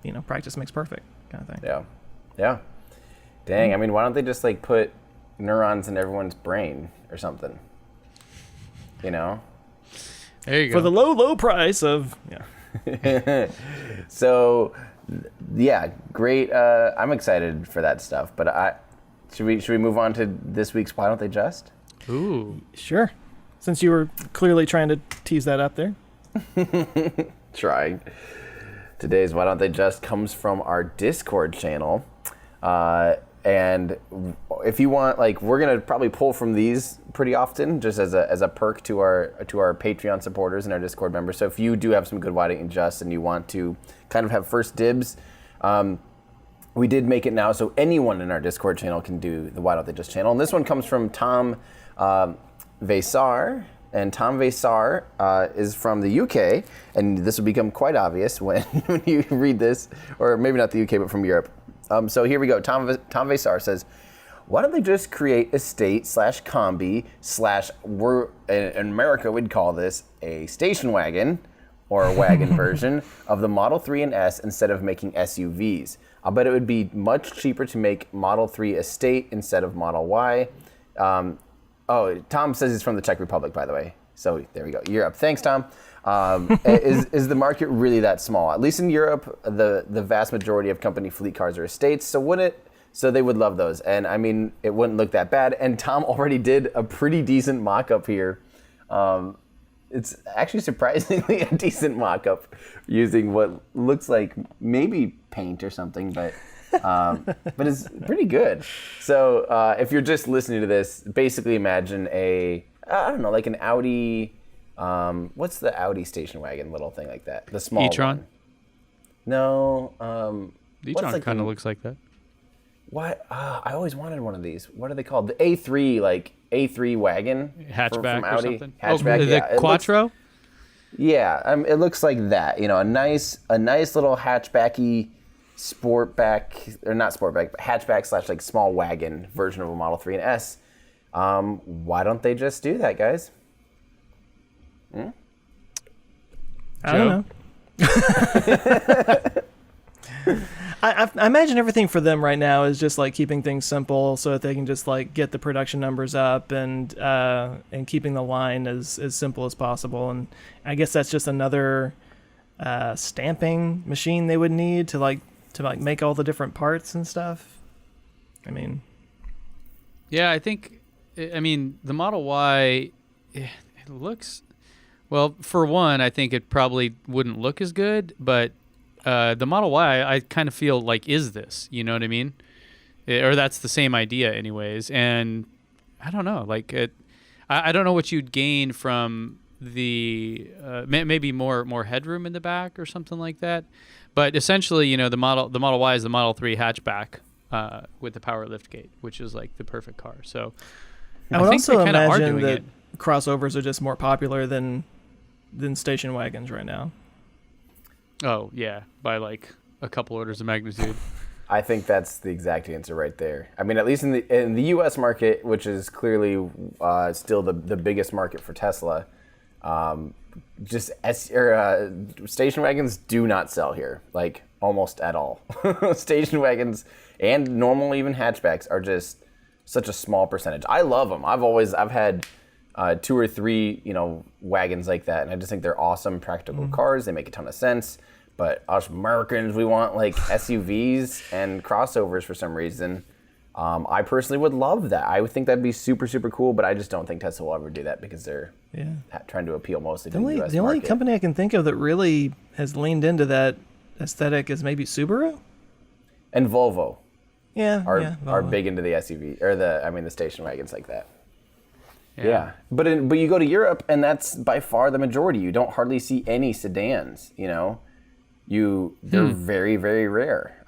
you know, practice makes perfect kind of thing. Yeah. Yeah. Dang. I mean, why don't they just like put neurons in everyone's brain or something? You know? There you go. For the low price of, So, yeah, great. I'm excited for that stuff. But should we move on to this week's Why Don't They Just? Ooh. Sure. Since you were clearly trying to tease that up there. Trying. Today's Why Don't They Just comes from our Discord channel. And if you want, like, we're going to probably pull from these pretty often just as a perk to our Patreon supporters and our Discord members. So if you do have some good Why Don't You Just and you want to kind of have first dibs, we did make it now so anyone in our Discord channel can do the Why Don't They Just channel. And this one comes from Tom Vaisar. And Tom Vaisar is from the UK, and this will become quite obvious when you read this, or maybe not the UK, but from Europe. So here we go. Tom Vaisar says, why don't they just create a state/combi/ in America we'd call this a station wagon, or a wagon version of the Model 3 and S instead of making SUVs. I'll bet it would be much cheaper to make Model 3 Estate instead of Model Y. Tom says he's from the Czech Republic, by the way. So there we go. Europe. Thanks, Tom. Is the market really that small? At least in Europe, the vast majority of company fleet cars are estates. So they would love those. And I mean, it wouldn't look that bad. And Tom already did a pretty decent mock-up here. It's actually surprisingly a decent mock-up using what looks like maybe paint or something, but it's pretty good. So if you're just listening to this, basically imagine like an Audi, what's the Audi station wagon little thing like that? The small e-tron? one. No. The e-tron kind of looks like that. What? I always wanted one of these. What are they called? The A3 wagon? Hatchback from Audi. or something? Hatchback, the Quattro? It looks like that. You know, a nice little hatchbacky sportback, or not sportback, but hatchback / like small wagon version of a Model 3 and S. Why don't they just do that, guys? I don't know. I imagine everything for them right now is just like keeping things simple so that they can just like get the production numbers up and keeping the line as simple as possible. And I guess that's just another stamping machine they would need to make all the different parts and stuff. I mean, yeah, I mean, the Model Y, it looks, well, for one, I think it probably wouldn't look as good, but the Model Y, I kind of feel like is this, you know what I mean? Or that's the same idea anyways. And I don't know, like I don't know what you'd gain from the maybe more headroom in the back or something like that. But essentially, you know, the Model Y is the Model 3 hatchback with the power liftgate, which is like the perfect car. So I would also imagine that crossovers are just more popular than station wagons right now. Oh, yeah, by like a couple orders of magnitude. I think that's the exact answer right there. I mean, at least in the U.S. market, which is clearly still the biggest market for Tesla, just station wagons do not sell here, like almost at all. Station wagons and normal even hatchbacks are just such a small percentage. I love them. I've had 2 or 3, wagons like that, and I just think they're awesome, practical cars. They make a ton of sense. But us Americans, we want like SUVs and crossovers for some reason. I personally would love that. I would think that'd be super, super cool, but I just don't think Tesla will ever do that because they're trying to appeal mostly to the US The only market. company I can think of that really has leaned into that aesthetic is maybe Subaru? And Volvo Yeah, are Volvo. big into the SUV, or the station wagons like that. Yeah. But you go to Europe, and that's by far the majority. You don't hardly see any sedans, They're very, very rare.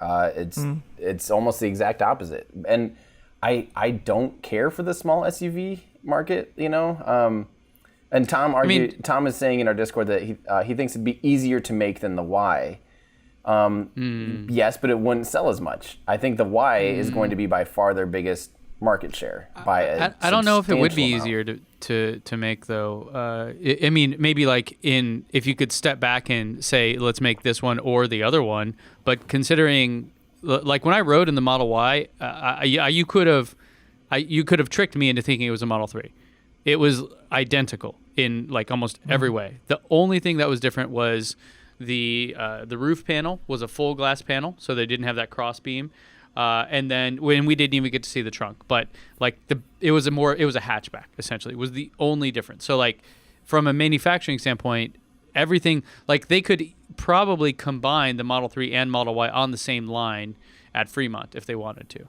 It's almost the exact opposite. And I don't care for the small SUV market, And Tom is saying in our Discord that he thinks it'd be easier to make than the Y. Yes, but it wouldn't sell as much. I think the Y is going to be by far their biggest market share by a I don't know if it would be substantial amount. easier to make though. Maybe like if you could step back and say let's make this one or the other one, but considering like when I rode in the Model Y, you could have tricked me into thinking it was a Model 3. It was identical in like almost every way. The only thing that was different was the roof panel was a full glass panel, so they didn't have that cross beam. And then when we didn't even get to see the trunk, but like it was a hatchback essentially. It was the only difference. So like from a manufacturing standpoint, everything like they could probably combine the Model 3 and Model Y on the same line at Fremont if they wanted to,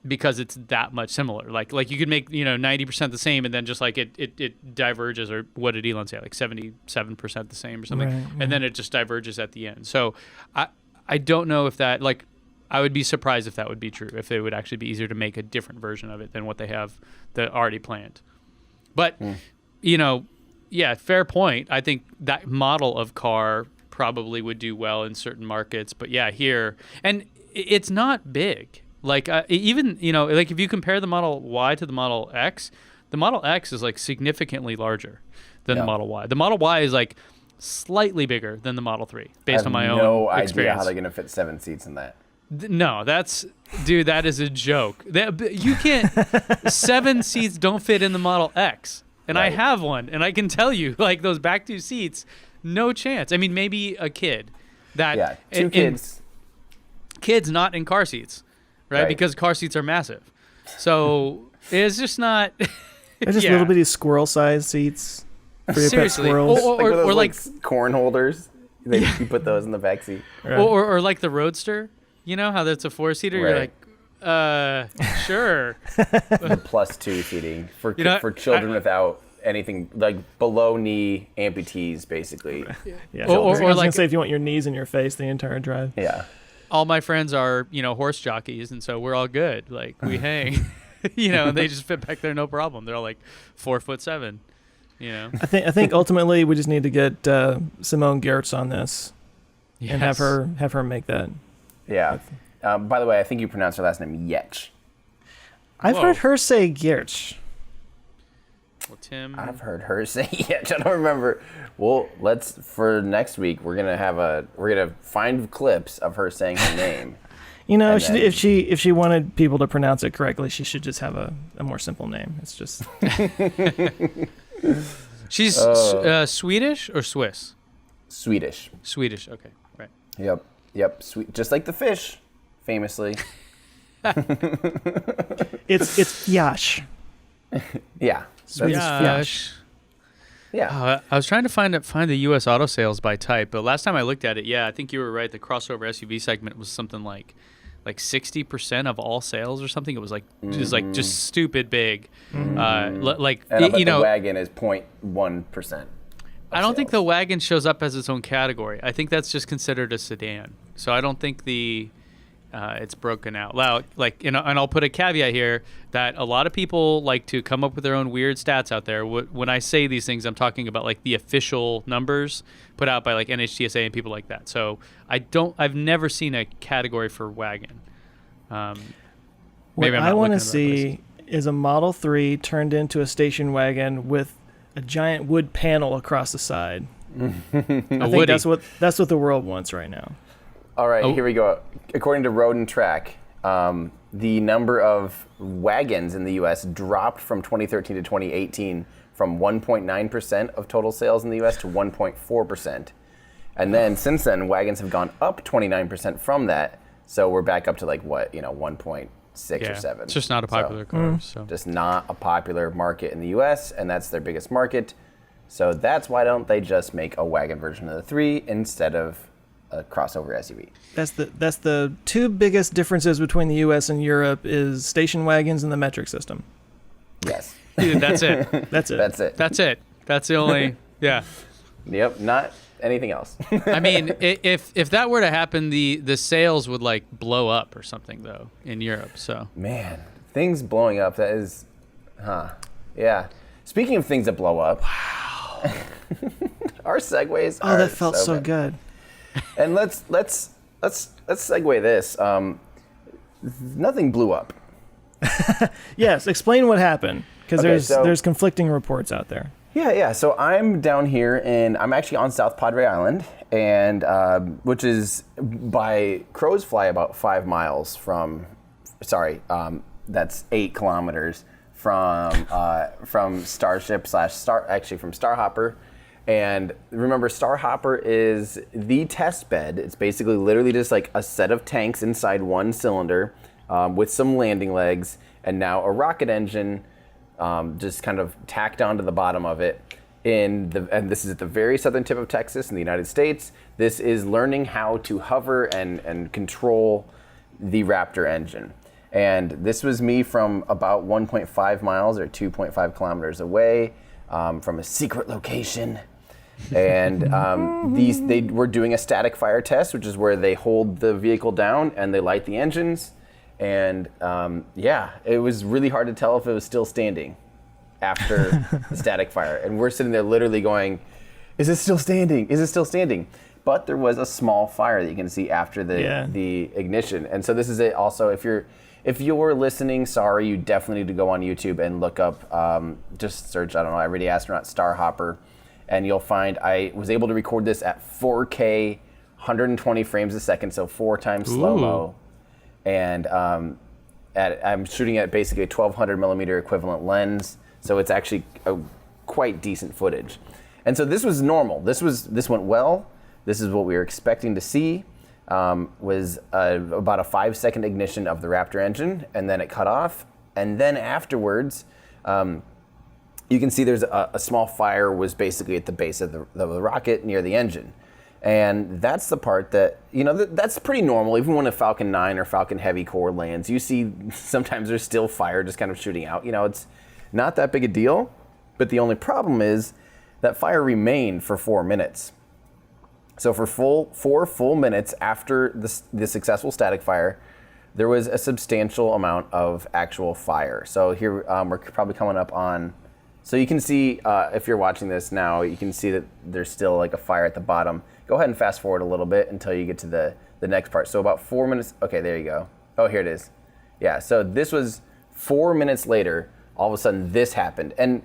because it's that much similar. Like you could make 90% the same, and then just like it diverges, or what did Elon say, like 77% the same or something, Right, and then it just diverges at the end. So I don't know if that like. I would be surprised if that would be true, if it would actually be easier to make a different version of it than what they have that already planned. But, fair point. I think that model of car probably would do well in certain markets. But yeah, here, and it's not big. Like even, like if you compare the Model Y to the Model X is like significantly larger than the Model Y. The Model Y is like slightly bigger than the Model 3 based on my own experience. No idea how they're going to fit 7 seats in that. No, that is a joke. You can't. 7 seats don't fit in the Model X, and right. I have one, and I can tell you, like those back 2 seats, no chance. I mean, maybe a kid. Two kids. Kids not in car seats, right? Because car seats are massive. So it's just not. They're just little bitty squirrel-sized seats for your pet Seriously. squirrels. Or like corn holders. You put those in the back seat. Right. Or like the Roadster. You know how that's a 4-seater? Right. You're like, sure. The +2 seating for children without anything, like below knee amputees, basically. Yeah. Or I was gonna like say if you want your knees in your face the entire drive. Yeah. All my friends are, horse jockeys, and so we're all good. Like we hang, and they just fit back there no problem. They're all like 4'7", I think ultimately we just need to get Simone Gertz on this and have her make that. Yeah. By the way, I think you pronounce her last name Yetch. I've heard her say Gertz. Well, Tim. I've heard her say Yetch. I don't remember. Well, for next week we're gonna find clips of her saying her name. If she wanted people to pronounce it correctly, she should just have a more simple name. It's just. She's Swedish or Swiss? Swedish. Swedish. Okay. Right. Yep, sweet, just like the fish, famously. It's Yash. Yeah. Swedish Yash. Yeah. I was trying to find the U.S. auto sales by type, but last time I looked at it, I think you were right. The crossover SUV segment was something like 60% of all sales or something. It was like just stupid big. And the wagon is 0.1%. I don't think the wagon shows up as its own category. I think that's just considered a sedan. So I don't think it's broken out. And I'll put a caveat here that a lot of people like to come up with their own weird stats out there. When I say these things, I'm talking about like the official numbers put out by like NHTSA and people like that. So I've never seen a category for wagon. What I want to see is a Model 3 turned into a station wagon with a giant wood panel across the side. I think that's what the world wants right now. All right, Here we go. According to Road and Track, the number of wagons in the U.S. dropped from 2013 to 2018 from 1.9% of total sales in the U.S. to 1.4%. And then since then, wagons have gone up 29% from that. So we're back up to 1.6 or 7. It's just not a popular car. So. Just not a popular market in the U.S., and that's their biggest market. So that's why don't they just make a wagon version of the 3 instead of a crossover SUV? That's the two biggest differences between the U.S. and Europe is station wagons and the metric system. Yes. That's it. That's it. That's it. That's it. That's the only, yeah. Yep, not anything else. I mean, if that were to happen, the sales would blow up or something though in Europe. So man, things blowing up. That is, yeah. Speaking of things that blow up, wow. Our segues. Oh, that felt so good. And let's segue this. Nothing blew up. Yes, explain what happened because there's conflicting reports out there. Yeah. So I'm down here I'm actually on South Padre Island, and which is by crow's fly about 5 miles from. Sorry, that's 8 kilometers from Starship / actually from StarHopper. And remember, StarHopper is the test bed. It's basically literally just a set of tanks inside one cylinder with some landing legs and now a rocket engine just kind of tacked onto the bottom of it. And this is at the very southern tip of Texas in the United States. This is learning how to hover and control the Raptor engine. And this was me from about 1.5 miles or 2.5 kilometers away from a secret location. And they were doing a static fire test, which is where they hold the vehicle down and they light the engines. And it was really hard to tell if it was still standing after the static fire. And we're sitting there literally going, is it still standing? Is it still standing? But there was a small fire that you can see after the ignition. And so this is it also, if you're listening, sorry, you definitely need to go on YouTube and look up, just search, Everyday Astronaut StarHopper. And you'll find I was able to record this at 4K, 120 frames a second, so 4 times slow-mo. And I'm shooting at basically a 1200 millimeter equivalent lens, so it's actually a quite decent footage. And so this was normal. This went well. This is what we were expecting to see. Was about a 5-second ignition of the Raptor engine, and then it cut off. And then afterwards, you can see there's a small fire was basically at the base of the rocket near the engine. And that's the part that, that's pretty normal. Even when a Falcon 9 or Falcon Heavy core lands, you see sometimes there's still fire just kind of shooting out. It's not that big a deal. But the only problem is that fire remained for 4 minutes. So for 4 full minutes after the successful static fire, there was a substantial amount of actual fire. So here we're probably coming up on, so you can see, if you're watching this now, you can see that there's still a fire at the bottom. Go ahead and fast forward a little bit until you get to the next part. So about 4 minutes, okay, there you go. Oh, here it is. Yeah, so this was 4 minutes later, all of a sudden this happened. And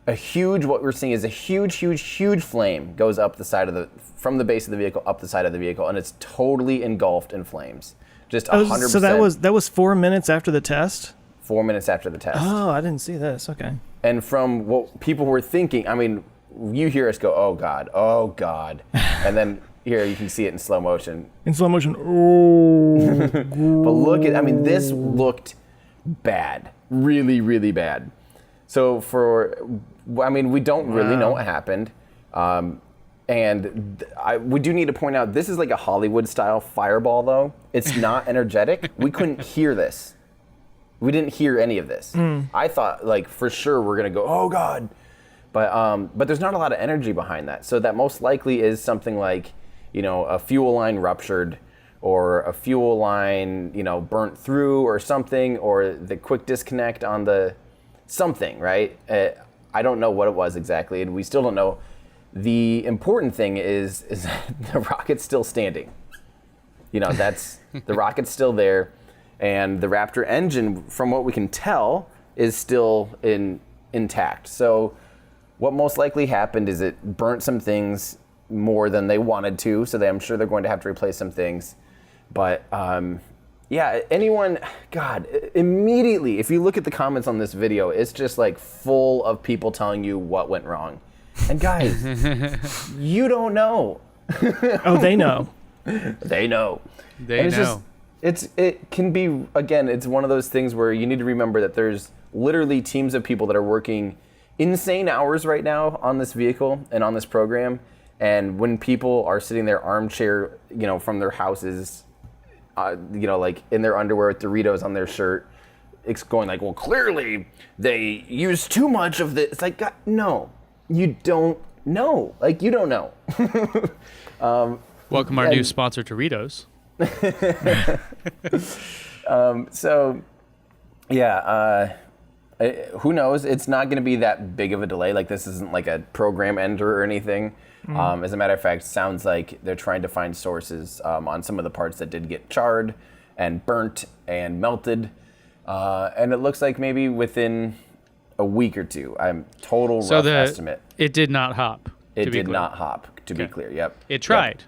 what we're seeing is a huge flame goes up the side from the base of the vehicle up the side of the vehicle, and it's totally engulfed in flames. Just 100%. So that was 4 minutes after the test? 4 minutes after the test. Oh, I didn't see this. Okay. And from what people were thinking, you hear us go, oh God. And then here you can see it in slow motion. Oh. But look at, this looked bad. Really, really bad. So we don't really know what happened. And we do need to point out, this is like a Hollywood-style fireball, though. It's not energetic. We couldn't hear this. We didn't hear any of this. I thought, for sure we're going to go, oh, God. But there's not a lot of energy behind that. So that most likely is something like, a fuel line ruptured or a fuel line, burnt through or something, or the quick disconnect on the something, right? I don't know what it was exactly, and we still don't know. The important thing is the rocket's still standing. That's the rocket's still there, and the Raptor engine, from what we can tell, is still intact. So what most likely happened is it burnt some things more than they wanted to, so I'm sure they're going to have to replace some things. But anyone, God, immediately, if you look at the comments on this video, it's just like full of people telling you what went wrong. And guys, you don't know. Oh, they know. They know. They know. It can be, again, it's one of those things where you need to remember that there's literally teams of people that are working insane hours right now on this vehicle and on this program. And when people are sitting there armchair, from their houses, like in their underwear with Doritos on their shirt, it's going like, well, clearly they use too much of this. It's like, God, no, you don't know. Like, you don't know. Welcome our new sponsor, Doritos. Who knows? It's not going to be that big of a delay. Like, this isn't like a program ender or anything. As a matter of fact, it sounds like they're trying to find sources on some of the parts that did get charred and burnt and melted. And it looks like maybe within a week or two. I'm total rough estimate. It did not hop. It did not hop, to be clear. Yep. It tried.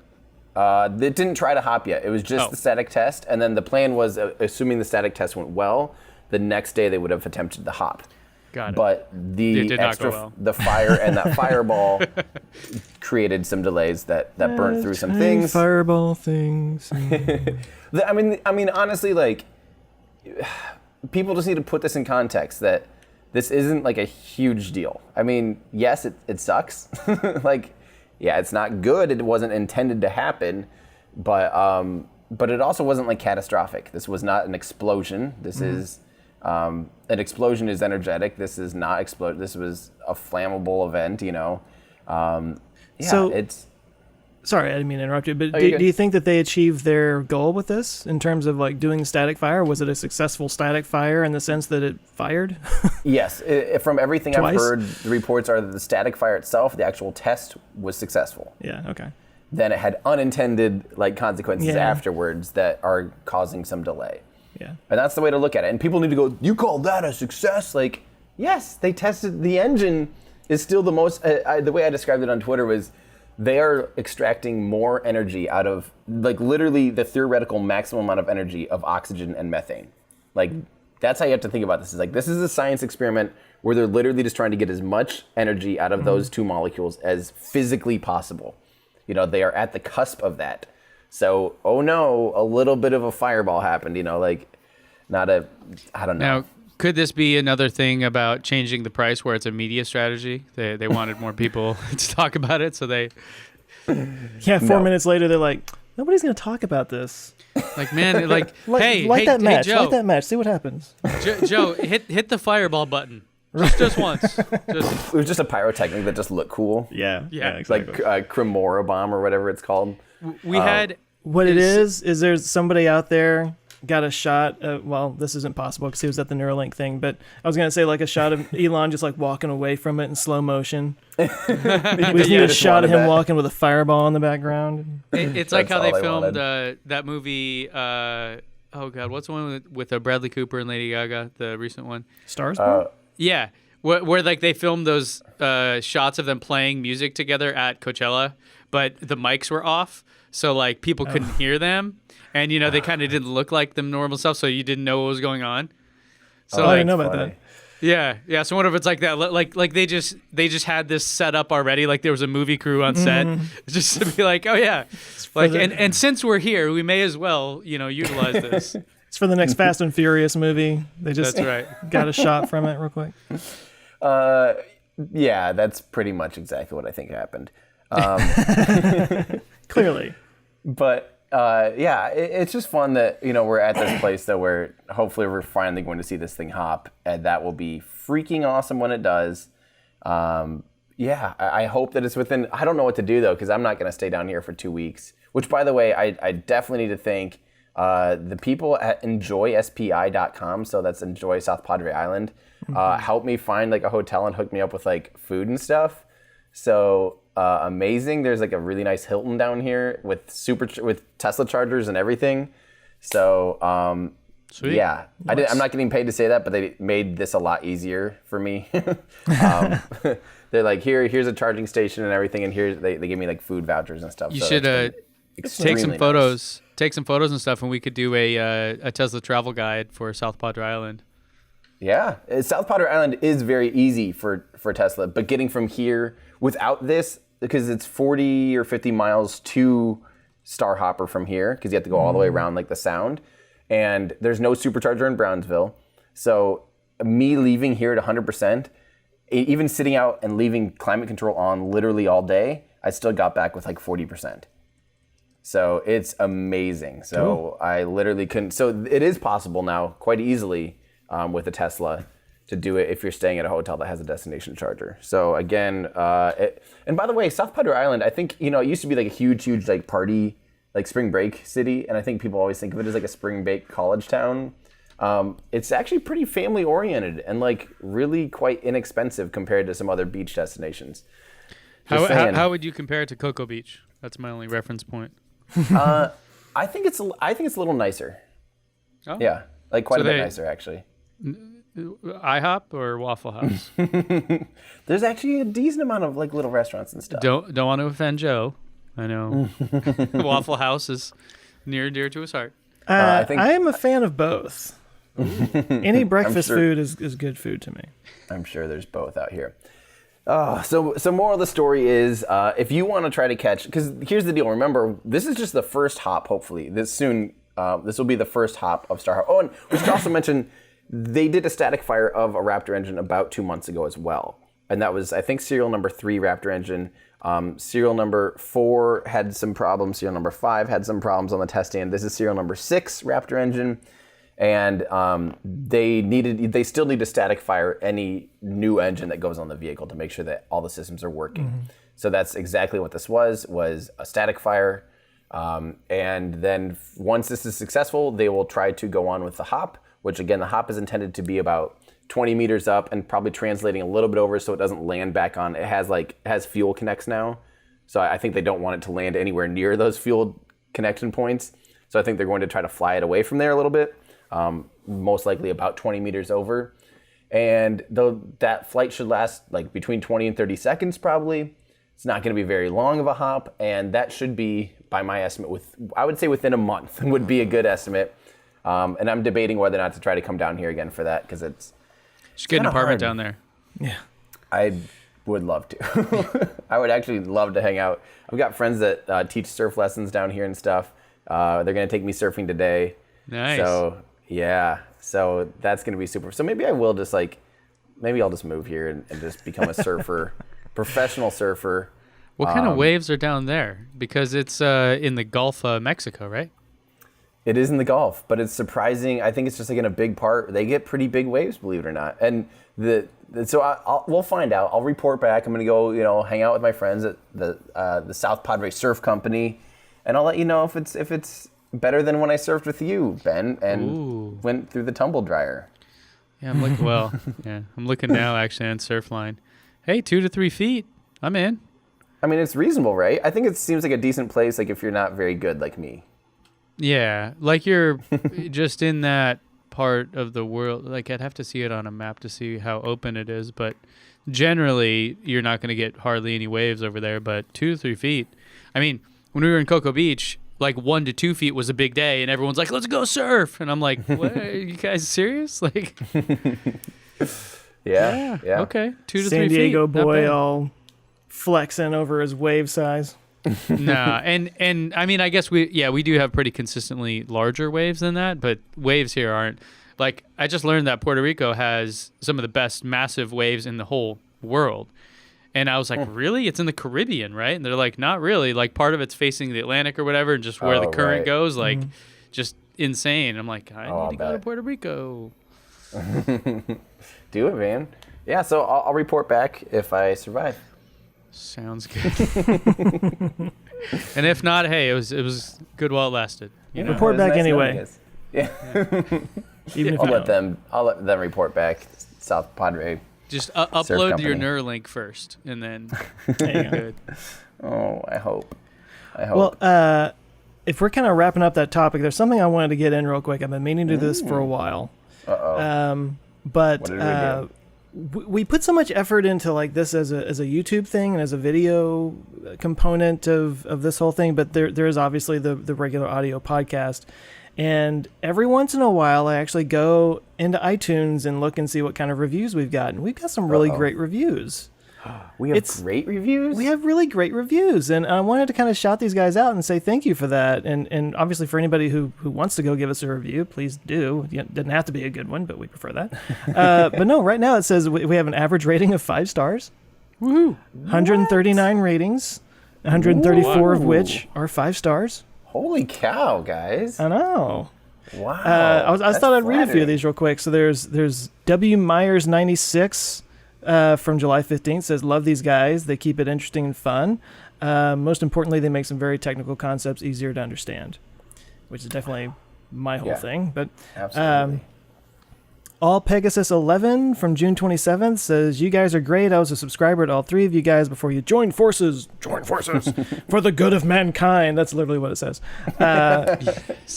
Yep. It didn't try to hop yet. It was just the static test. And then the plan was, assuming the static test went well, the next day they would have attempted the hop. Got it. But the fire and that fireball created some delays that burnt through some things. Fireball things. I mean, honestly, like, people just need to put this in context that this isn't like a huge deal. I mean, yes, it sucks. Like, yeah, it's not good. It wasn't intended to happen, but it also wasn't like catastrophic. This was not an explosion. This is an explosion is energetic. This is not explode. This was a flammable event. Sorry, I didn't mean to interrupt you, but do you think that they achieved their goal with this in terms of like doing static fire? Was it a successful static fire in the sense that it fired? Yes, from everything I've heard, the reports are that the static fire itself, the actual test, was successful. Yeah, okay. Then it had unintended consequences afterwards that are causing some delay. Yeah. And that's the way to look at it. And people need to go, you call that a success? Like, yes, they tested, the engine is still the most, the way I described it on Twitter was, they are extracting more energy out of, like, literally the theoretical maximum amount of energy of oxygen and methane. Like, that's how you have to think about this. Is like, this is a science experiment where they're literally just trying to get as much energy out of those two molecules as physically possible. They are at the cusp of that. So, oh no, a little bit of a fireball happened, I don't know. Now, could this be another thing about changing the price where it's a media strategy? They wanted more people to talk about it, so they... Yeah, 4 minutes later, they're like, nobody's going to talk about this. Like, man, like, hey, light Joe, light that match, see what happens. Joe, hit the fireball button. Just once. It was just a pyrotechnic that just looked cool. Yeah, exactly. Like Cremora bomb or whatever it's called. We had... What it is there's somebody out there got a shot this isn't possible because he was at the Neuralink thing, but I was going to say like a shot of Elon just like walking away from it in slow motion. We just need a shot of him walking with a fireball in the background. It's like how they filmed that movie, oh God, what's the one with Bradley Cooper and Lady Gaga, the recent one? Stars Born? Yeah, where like they filmed those shots of them playing music together at Coachella, but the mics were off, so like people couldn't hear them, and they kind of didn't look like them normal stuff, so you didn't know what was going on. So I didn't know about that. Yeah. So what if it's like that? Like they just had this set up already. Like there was a movie crew on set, just to be like, oh yeah, like and since we're here, we may as well utilize this. It's for the next Fast and Furious movie. They just That's right. got a shot from it real quick. Yeah, that's pretty much exactly what I think happened. Clearly. But it's just fun that we're at this place though where hopefully we're finally going to see this thing hop, and that will be freaking awesome when it does. I hope that it's within. I don't know what to do though because I'm not going to stay down here for 2 weeks. Which, by the way, I definitely need to thank the people at enjoyspi.com. So that's Enjoy South Padre Island. Helped me find like a hotel and hooked me up with like food and stuff. So amazing. There's like a really nice Hilton down here with Tesla chargers and everything. So Sweet. Yeah, I'm not getting paid to say that, but they made this a lot easier for me. They're like, here's a charging station and everything, and they give me like food vouchers and stuff. You so should take some nice. photos. Take some photos and stuff, and we could do a Tesla travel guide for South Padre Island. Yeah, South Padre Island is very easy for Tesla, but getting from here without this, because it's 40 or 50 miles to StarHopper from here, because you have to go all the way around like the Sound, and there's no supercharger in Brownsville. So me leaving here at 100%, even sitting out and leaving climate control on literally all day, I still got back with like 40%. So it's amazing. So I literally couldn't. So it is possible now quite easily with a Tesla to do it if you're staying at a hotel that has a destination charger. So again, and by the way, South Padre Island, I think, it used to be like a huge like party, like spring break city. And I think people always think of it as like a spring break college town. It's actually pretty family oriented and like really quite inexpensive compared to some other beach destinations. How would you compare it to Cocoa Beach? That's my only reference point. I think it's a little nicer. Oh. Yeah, like quite a bit nicer actually. IHOP or Waffle House? There's actually a decent amount of like little restaurants and stuff. Don't want to offend Joe. I know Waffle House is near and dear to his heart. I am a fan of both. Any breakfast food is good food to me. I'm sure there's both out here. So moral of the story is, if you want to try to catch, because here's the deal. Remember, this is just the first hop. Hopefully, this will be the first hop of StarHopper. Oh, and we should also mention they did a static fire of a Raptor engine about 2 months ago as well, and that was, I think, serial number 3 Raptor engine. Serial number 4 had some problems. Serial number 5 had some problems on the test stand. This is serial number 6 Raptor engine. And they still need to static fire any new engine that goes on the vehicle to make sure that all the systems are working. Mm-hmm. So that's exactly what this was a static fire. And then once this is successful, they will try to go on with the hop, which again, the hop is intended to be about 20 meters up and probably translating a little bit over so it doesn't land back on. It has fuel connects now. So I think they don't want it to land anywhere near those fuel connection points. So I think they're going to try to fly it away from there a little bit. Most likely about 20 meters over. And though that flight should last like between 20 and 30 seconds probably, it's not going to be very long of a hop, and that should be, by my estimate, I would say within a month would be a good estimate. And I'm debating whether or not to try to come down here again for that, because it's just get an apartment down there. Yeah. I would love to. I would actually love to hang out. I've got friends that teach surf lessons down here and stuff. They're going to take me surfing today. Nice. So yeah, so that's gonna be super. So maybe I will just maybe I'll just move here and just become a surfer, professional surfer. What kind of waves are down there? Because it's in the Gulf of Mexico, right? It is in the Gulf, but it's surprising. I think it's just like in a big part. They get pretty big waves, believe it or not. And we'll find out. I'll report back. I'm gonna go, hang out with my friends at the South Padre Surf Company, and I'll let you know if it's better than when I surfed with you, Ben, and went through the tumble dryer. Yeah, I'm looking. I'm looking now actually on Surfline. Hey, 2 to 3 feet. I'm in. I mean, it's reasonable, right? I think it seems like a decent place. Like if you're not very good, like me. Yeah, like you're just in that part of the world. Like I'd have to see it on a map to see how open it is, but generally you're not going to get hardly any waves over there. But 2 to 3 feet. I mean, when we were in Cocoa Beach, like 1 to 2 feet was a big day, and everyone's like, "Let's go surf," and I'm like, "What? Are you guys serious?" Like, yeah. Okay, 2 to 3 feet. San Diego boy all flexing over his wave size. Nah, and I mean, I guess we do have pretty consistently larger waves than that, but waves here aren't. Like, I just learned that Puerto Rico has some of the best massive waves in the whole world. And I was like, really? It's in the Caribbean, right? And they're like, not really. Like, part of it's facing the Atlantic or whatever, and just where the current goes, like, just insane. I'm like, I need to go to Puerto Rico. Do it, man. Yeah, so I'll report back if I survive. Sounds good. And if not, hey, it was good while it lasted. You know? Report back anyway. Yeah. Even if I'll let them report back. South Padre. Just upload your Neuralink first, and then you're good. Oh, I hope. Well, if we're kind of wrapping up that topic, there's something I wanted to get in real quick. I've been meaning to do this for a while. Uh-oh. But what did we do? we put so much effort into like this as a YouTube thing and as a video component of this whole thing, but there is obviously the regular audio podcast. And every once in a while, I actually go into iTunes and look and see what kind of reviews we've gotten. We've got some really great reviews. We have great reviews? We have really great reviews. And I wanted to kind of shout these guys out and say thank you for that. And obviously for anybody who wants to go give us a review, please do. It doesn't have to be a good one, but we prefer that. But no, right now it says we have an average rating of 5 stars. Woohoo! 139 ratings, 134 of which are 5 stars. Holy cow, guys. I know. Wow. I thought I'd read a few of these real quick. So there's W. Myers 96 from July 15th says, love these guys. They keep it interesting and fun. Most importantly, they make some very technical concepts easier to understand, which is definitely my whole thing. But absolutely. All Pegasus 11 from June 27th says, you guys are great. I was a subscriber to all 3 of you guys before you joined forces. Join forces for the good of mankind. That's literally what it says.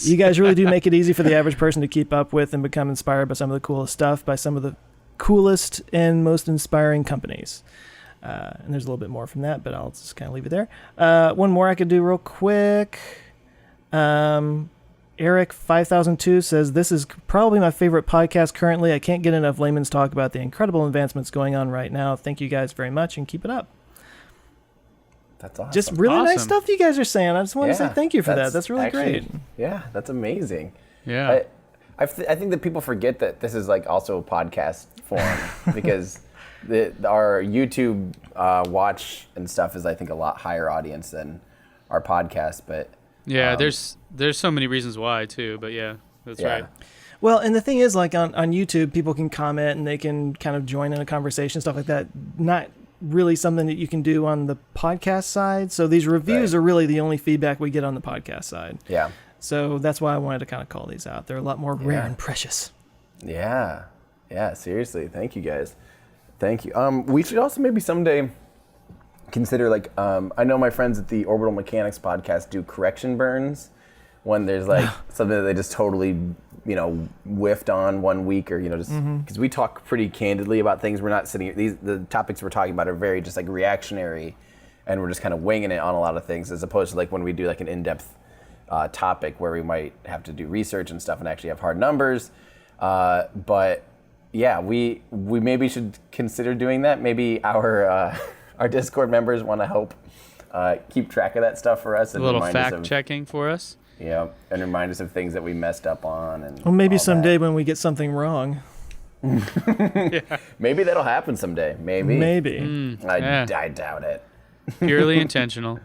You guys really do make it easy for the average person to keep up with and become inspired by some of the coolest stuff by some of the coolest and most inspiring companies. And there's a little bit more from that, but I'll just kind of leave it there. One more I could do real quick. Eric 5002 says, this is probably my favorite podcast currently. I can't get enough layman's talk about the incredible advancements going on right now. Thank you guys very much and keep it up. That's awesome. Just really nice stuff you guys are saying. I just want to say thank you for that. That's really great. Yeah, that's amazing. Yeah. I think that people forget that this is like also a podcast form because our YouTube watch and stuff is, I think, a lot higher audience than our podcast. But yeah, there's so many reasons why too. But yeah, that's right. Well, and the thing is, like on YouTube, people can comment and they can kind of join in a conversation, stuff like that. Not really something that you can do on the podcast side. So these reviews are really the only feedback we get on the podcast side. Yeah. So that's why I wanted to kind of call these out. They're a lot more rare and precious. Yeah. Yeah, seriously. Thank you, guys. Thank you. We should also maybe someday consider, like, I know my friends at the Orbital Mechanics podcast do correction burns when there's, like, something that they just totally, whiffed on one week or, just because we talk pretty candidly about things. We're not sitting here. The topics we're talking about are very just, like, reactionary, and we're just kind of winging it on a lot of things as opposed to, like, when we do, like, an in-depth topic where we might have to do research and stuff and actually have hard numbers. But yeah, we maybe should consider doing that. Maybe our Discord members want to help keep track of that stuff for us. And a little fact checking for us. Yeah, and remind us of things that we messed up on. And well, maybe someday when we get something wrong. Maybe that'll happen someday. Maybe. I doubt it. Purely intentional.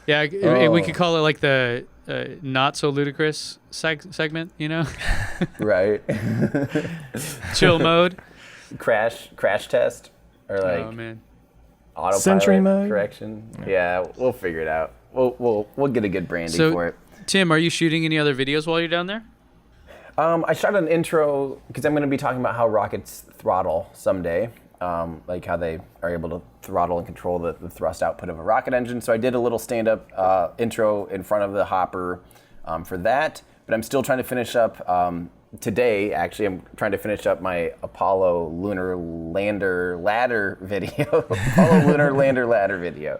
Yeah, we could call it like the not so ludicrous segment, Right. Chill mode. Crash test, or like autopilot Sentry mode correction. Yeah, we'll figure it out. We'll get a good branding for it. Tim, are you shooting any other videos while you're down there? I shot an intro because I'm going to be talking about how rockets throttle someday. Like how they are able to throttle and control the thrust output of a rocket engine. So I did a little stand-up intro in front of the hopper for that. But I'm still trying to finish up today. Actually, I'm trying to finish up my Apollo Lunar Lander Ladder video. Apollo Lunar Lander Ladder video.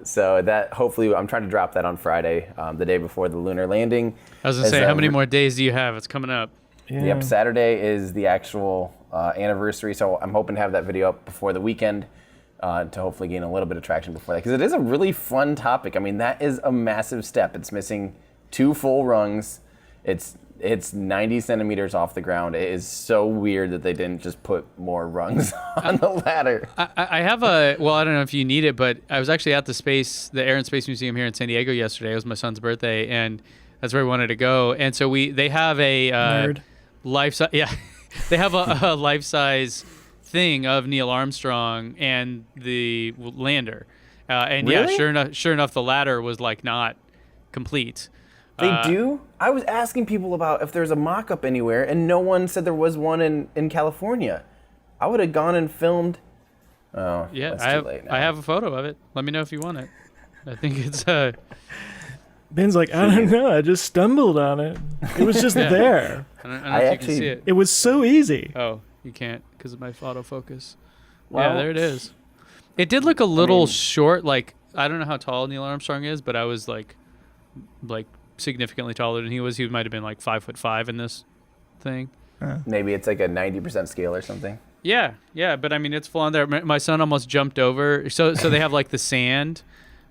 So that hopefully I'm trying to drop that on Friday, the day before the lunar landing. I was gonna say, how many more days do you have? It's coming up. Yeah. Yep, Saturday is the actual anniversary, so I'm hoping to have that video up before the weekend to hopefully gain a little bit of traction before that, because it is a really fun topic. I mean, that is a massive step. It's missing 2 full rungs. It's 90 centimeters off the ground. It is so weird that they didn't just put more rungs on the ladder. I have I don't know if you need it, but I was actually at the Air and Space Museum here in San Diego yesterday. It was my son's birthday, and that's where we wanted to go. And so they have a life-size, they have a life-size thing of Neil Armstrong and the lander. And really? Sure enough, the ladder was like not complete. They do? I was asking people about if there's a mock-up anywhere, and no one said there was one in California. I would have gone and filmed. Oh, yeah, that's too late now. I have a photo of it. Let me know if you want it. I think it's Ben's like, I don't know. I just stumbled on it. It was just there. I don't know if you can see it. It was so easy. Oh, You can't because of my autofocus. Well, yeah, there it is. It did look a little short. Like, I don't know how tall Neil Armstrong is, but I was like significantly taller than he was. He might have been like 5'5" in this thing. Maybe it's like a 90% scale or something. Yeah, but I mean, it's full on there. My son almost jumped over. So they have like the sand,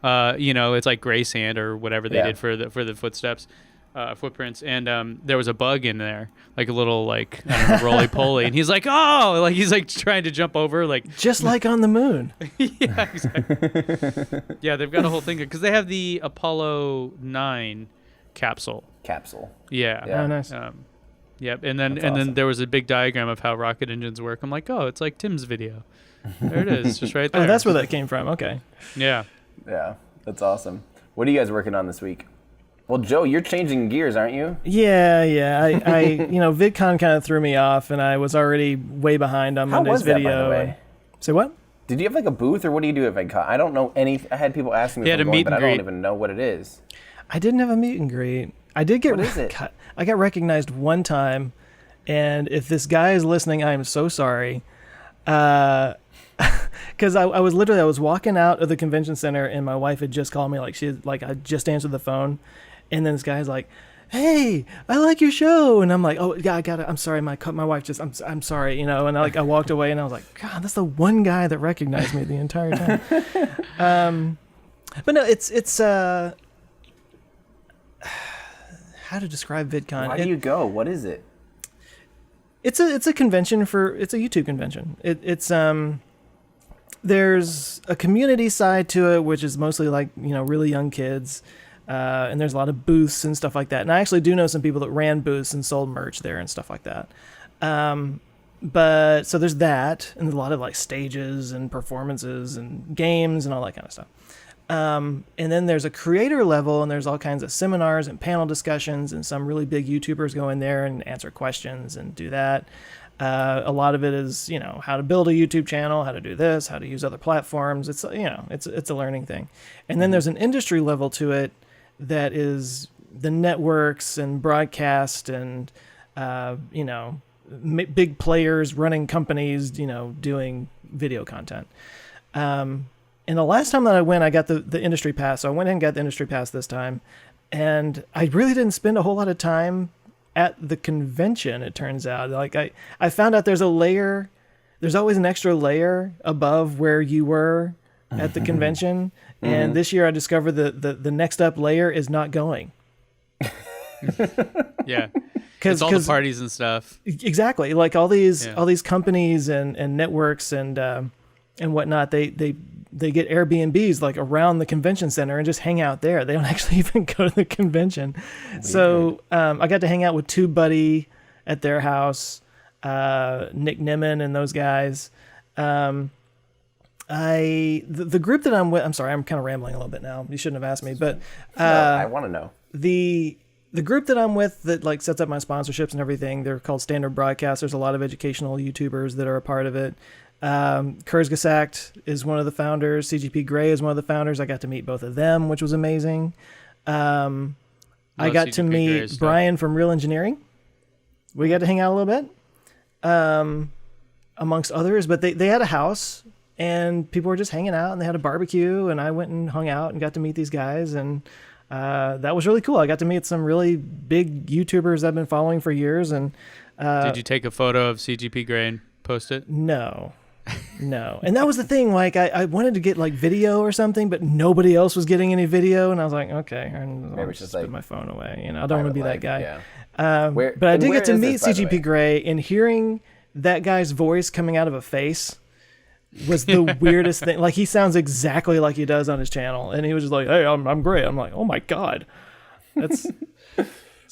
it's like gray sand or whatever they did for the footprints, and there was a bug in there, like a little like I don't know, roly poly, and he's like, oh, like he's like trying to jump over, like just like on the moon. Yeah, exactly. Yeah, they've got a whole thing because they have the Apollo 9 capsule. Yeah. Oh, nice. Yep, and then That's and awesome. then there was a big diagram of how rocket engines work. I'm like, oh, it's like Tim's video. There it is, just right there. Oh, that's where that came from. Okay. Yeah. Yeah, that's awesome. What are you guys working on this week? Well, Joe, you're changing gears, aren't you? Yeah. I VidCon kind of threw me off, and I was already way behind on How Monday's was that, video. by the way? Say what? Did you have like a booth, or what do you do at VidCon? I don't know any. I had people asking me He if had I'm a going, meet but and I don't greet. even know what it is. I didn't have a meet and greet. I did get. What is it? God, I got recognized one time, and if this guy is listening, I am so sorry. Because I was walking out of the convention center, and my wife had just called me, I just answered the phone, and then this guy's like, "Hey, I like your show," and I'm like, "Oh yeah, I got it. I'm sorry, my wife just. I'm sorry, and I walked away, and I was like, God, that's the one guy that recognized me the entire time. But no, it's how to describe VidCon? Why do you go? What is it? It's a convention it's a YouTube convention. There's a community side to it, which is mostly like, really young kids. And there's a lot of booths and stuff like that. And I actually do know some people that ran booths and sold merch there and stuff like that. But so there's that, and there's a lot of like stages and performances and games and all that kind of stuff. And then there's a creator level, and there's all kinds of seminars and panel discussions, and some really big YouTubers go in there and answer questions and do that. A lot of it is, how to build a YouTube channel, how to do this, how to use other platforms. It's, it's a learning thing. And then there's an industry level to it that is the networks and broadcast and, big players running companies, doing video content. And the last time that I went, I got the industry pass. So I went in and got the industry pass this time. And I really didn't spend a whole lot of time at the convention, it turns out. Like I found out there's always an extra layer above where you were at the convention. And this year I discovered the next up layer is not going. Yeah. It's all the parties and stuff. Exactly. Like all these companies and networks and whatnot, they get Airbnbs like around the convention center and just hang out there. They don't actually even go to the convention. Weird. So I got to hang out with TubeBuddy at their house, Nick Nimmin and those guys. The group that I'm with, I'm sorry, I'm kind of rambling a little bit now. You shouldn't have asked me, but I want to know. The group that I'm with that like sets up my sponsorships and everything, they're called Standard Broadcast. There's a lot of educational YouTubers that are a part of it. Kurzgesagt is one of the founders. CGP Grey is one of the founders. I got to meet both of them, which was amazing. I got CGP to meet Brian from Real Engineering. We got to hang out a little bit, amongst others. But they had a house, and people were just hanging out, and they had a barbecue, and I went and hung out and got to meet these guys, and that was really cool. I got to meet some really big YouTubers I've been following for years. And did you take a photo of CGP Grey and post it? No. And that was the thing. Like I wanted to get like video or something, but nobody else was getting any video. And I was like, okay, I'll just put my phone away. I don't want to be that guy. Yeah. But I did get to meet CGP Grey, and hearing that guy's voice coming out of a face was the weirdest thing. Like he sounds exactly like he does on his channel. And he was just like, hey, I'm Grey. I'm like, oh my God. That's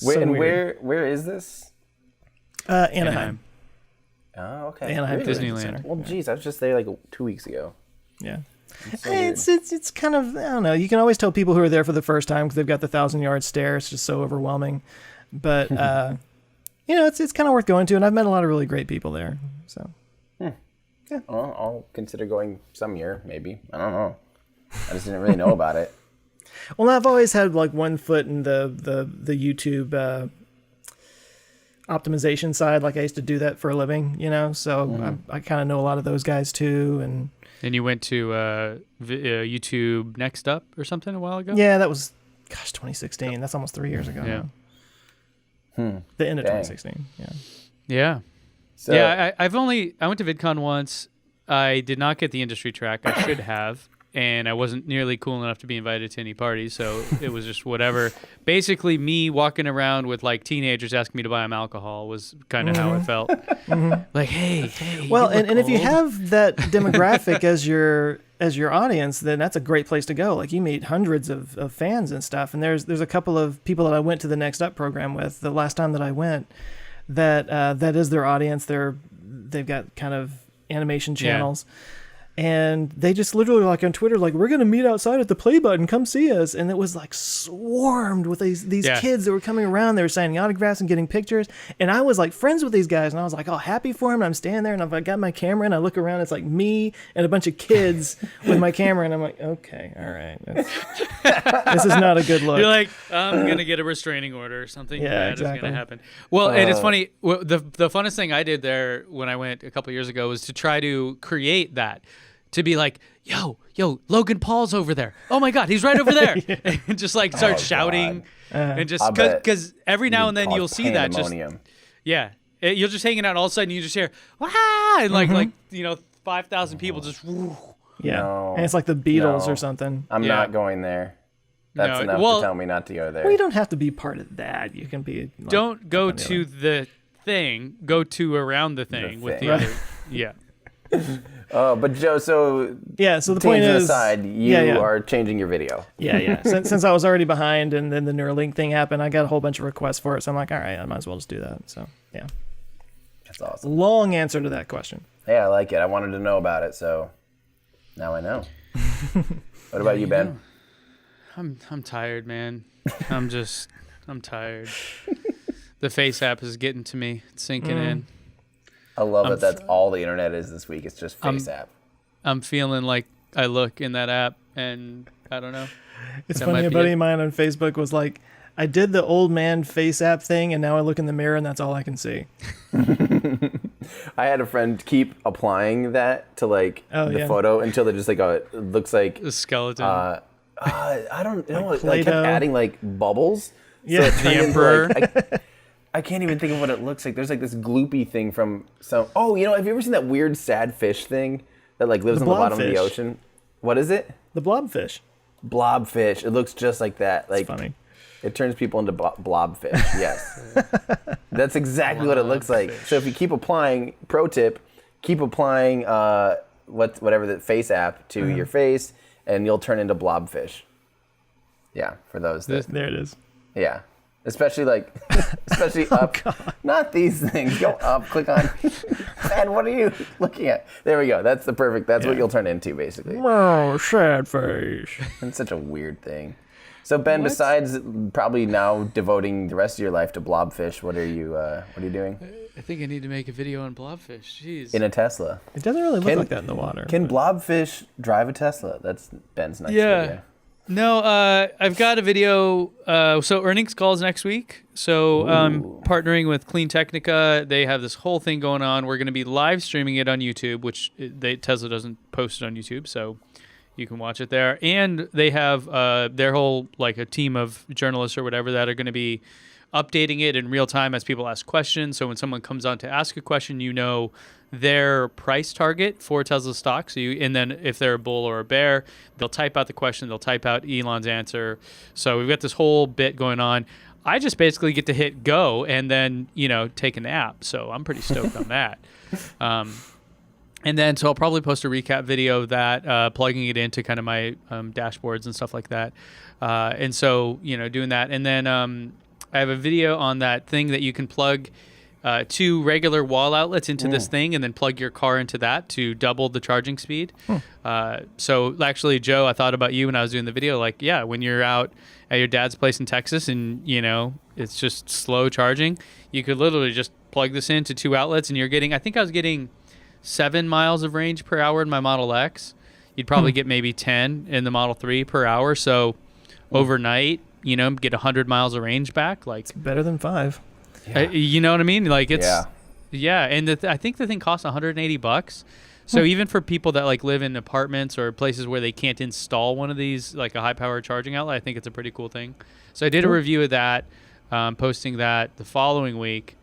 where is this? Anaheim. Oh, okay. Anaheim Disneyland. Well, geez, I was just there like 2 weeks ago. Yeah. So it's kind of, I don't know. You can always tell people who are there for the first time because they've got the 1,000-yard stare. It's just so overwhelming. But, it's kind of worth going to. And I've met a lot of really great people there. So, yeah. Well, I'll consider going some year, maybe. I don't know. I just didn't really know about it. Well, I've always had like one foot in the YouTube optimization side. Like I used to do that for a living, so I kind of know a lot of those guys too. And you went to YouTube Next Up or something a while ago? Yeah, that was, 2016. That's almost 3 years ago. Yeah. The end of Dang. 2016. Yeah. Yeah. So, Yeah, I went to VidCon once. I did not get the industry track. I should have. And I wasn't nearly cool enough to be invited to any parties, so it was just whatever. Basically, me walking around with like teenagers asking me to buy them alcohol was kind of how it felt. Like, hey. Well, you look and if you old. have that demographic as your audience, then that's a great place to go. Like you meet hundreds of fans and stuff. And there's a couple of people that I went to the Next Up program with the last time that I went. That is their audience. They've got kind of animation channels. And they just literally like on Twitter, like, we're going to meet outside at the play button. Come see us. And it was like swarmed with these kids that were coming around. They were signing autographs and getting pictures. And I was like friends with these guys. And I was like, all happy for them. And I'm standing there and I got my camera and I look around. It's like me and a bunch of kids with my camera. And I'm like, okay, all right. This is not a good look. You're like, I'm going to get a restraining order or something bad is exactly. going to happen. Well, and it's funny. The funnest thing I did there when I went a couple years ago was to try to create that. To be like, yo, Logan Paul's over there. Oh my God, he's right over there. And just like start shouting. And just because every now and then you'll see that. You're just hanging out and all of a sudden you just hear, wah! And like 5,000 people just, woo. Yeah. No. And it's like the Beatles or something. I'm not going there. That's enough to tell me not to go there. Well, you don't have to be part of that. You can be. Like, don't go to the thing. Go to around the thing with the other. Yeah. But Joe, so the point is, aside, you are changing your video. Yeah. Since I was already behind, and then the Neuralink thing happened, I got a whole bunch of requests for it. So I'm like, all right, I might as well just do that. So yeah, that's awesome. Long answer to that question. Hey, I like it. I wanted to know about it, so now I know. What about you, Ben? I'm tired, man. I'm tired. The Face app is getting to me. It's sinking in. I love that that's all the internet is this week. It's just Face app. I'm feeling like I look in that app, and I don't know. It's funny, a buddy of mine on Facebook was like, I did the old man Face app thing, and now I look in the mirror, and that's all I can see. I had a friend keep applying that to the photo until they're just like, it looks like a skeleton. I don't know. Like I kept Play-Doh. adding like bubbles. Yeah, so the Emperor. I can't even think of what it looks like. There's like this gloopy thing from some. Oh, have you ever seen that weird sad fish thing that like lives on the bottom of the ocean? What is it? The blobfish. Blobfish. It looks just like that. Like, it's funny. It turns people into blobfish. Yes, that's exactly what it looks like. So if you keep applying, pro tip, keep applying whatever the Face app to your face, and you'll turn into blobfish. Yeah, for those. There it is. Yeah. Especially up. Not these things. Go up, click on. Man, what are you looking at? There we go. That's what you'll turn into, basically. Oh, sad face. It's such a weird thing. So Ben, besides probably now devoting the rest of your life to blobfish, what are you doing? I think I need to make a video on blobfish. Jeez. In a Tesla. It doesn't really look like that in the water. Can blobfish drive a Tesla? That's Ben's next video. No, I've got a video. So earnings calls next week. So partnering with Clean Technica, they have this whole thing going on. We're going to be live streaming it on YouTube, which Tesla doesn't post it on YouTube, so you can watch it there. And they have their whole a team of journalists or whatever that are going to be updating it in real time as people ask questions. So when someone comes on to ask a question, their price target for Tesla stock. And then if they're a bull or a bear, they'll type out the question, they'll type out Elon's answer. So we've got this whole bit going on. I just basically get to hit go and then, take a nap. So I'm pretty stoked on that. And then, so I'll probably post a recap video of that, plugging it into kind of my dashboards and stuff like that. And so, doing that. And then I have a video on that thing that you can plug 2 regular wall outlets into this thing and then plug your car into that to double the charging speed. So actually, Joe, I thought about you when I was doing the video. When you're out at your dad's place in Texas and, it's just slow charging, you could literally just plug this into 2 outlets and I think I was getting 7 miles of range per hour in my Model X. You'd probably get maybe 10 in the Model 3 per hour. So overnight, get 100 miles of range back. It's better than 5. You know what I mean? Like it's Yeah. And I think the thing costs $180. So even for people that like live in apartments or places where they can't install one of these, like a high power charging outlet, I think it's a pretty cool thing. So I did a review of that, posting that the following week.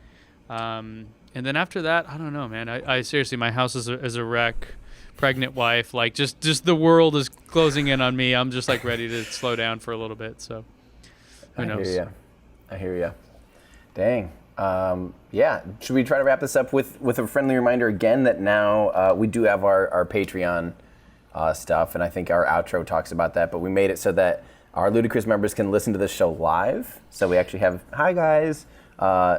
And then after that, I don't know, man. I seriously, my house is a wreck. Pregnant wife, like just the world is closing in on me. I'm just like ready to slow down for a little bit. So who knows? I hear ya. Dang. Should we try to wrap this up with a friendly reminder again that now we do have our Patreon stuff, and I think our outro talks about that, but we made it so that our Ludicrous members can listen to the show live. So we actually have, hi guys,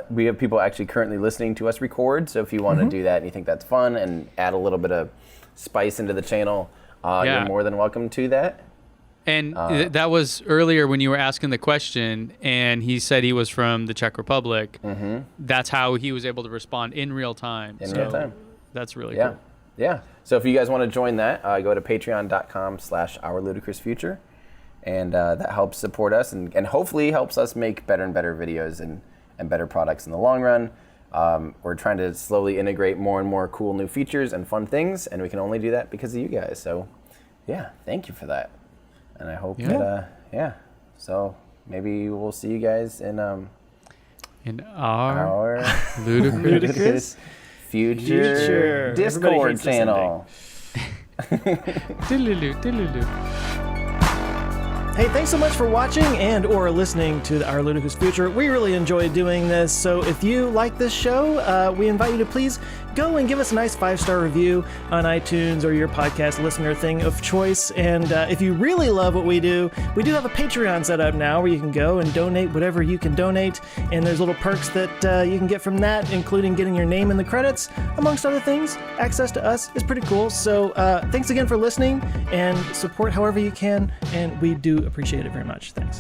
we have people actually currently listening to us record, so if you want to do that and you think that's fun and add a little bit of spice into the channel, you're more than welcome to that. And that was earlier when you were asking the question, and he said he was from the Czech Republic. Mm-hmm. That's how he was able to respond in real time. In real time. That's really cool. Yeah. So if you guys want to join that, go to patreon.com/OurLudicrousFuture. And that helps support us and hopefully helps us make better and better videos and better products in the long run. We're trying to slowly integrate more and more cool new features and fun things, and we can only do that because of you guys. So, yeah, thank you for that. And I hope that, so maybe we'll see you guys in our Ludicrous Future Discord channel. Hey, thanks so much for watching and or listening to Our Ludicrous Future. We really enjoy doing this, so if you like this show, we invite you to please go and give us a nice 5-star review on iTunes or your podcast listener thing of choice. And if you really love what we do have a Patreon set up now where you can go and donate whatever you can donate, and there's little perks that you can get from that, including getting your name in the credits, amongst other things. Access to us is pretty cool, so thanks again for listening, and support however you can, and we do appreciate it very much. Thanks.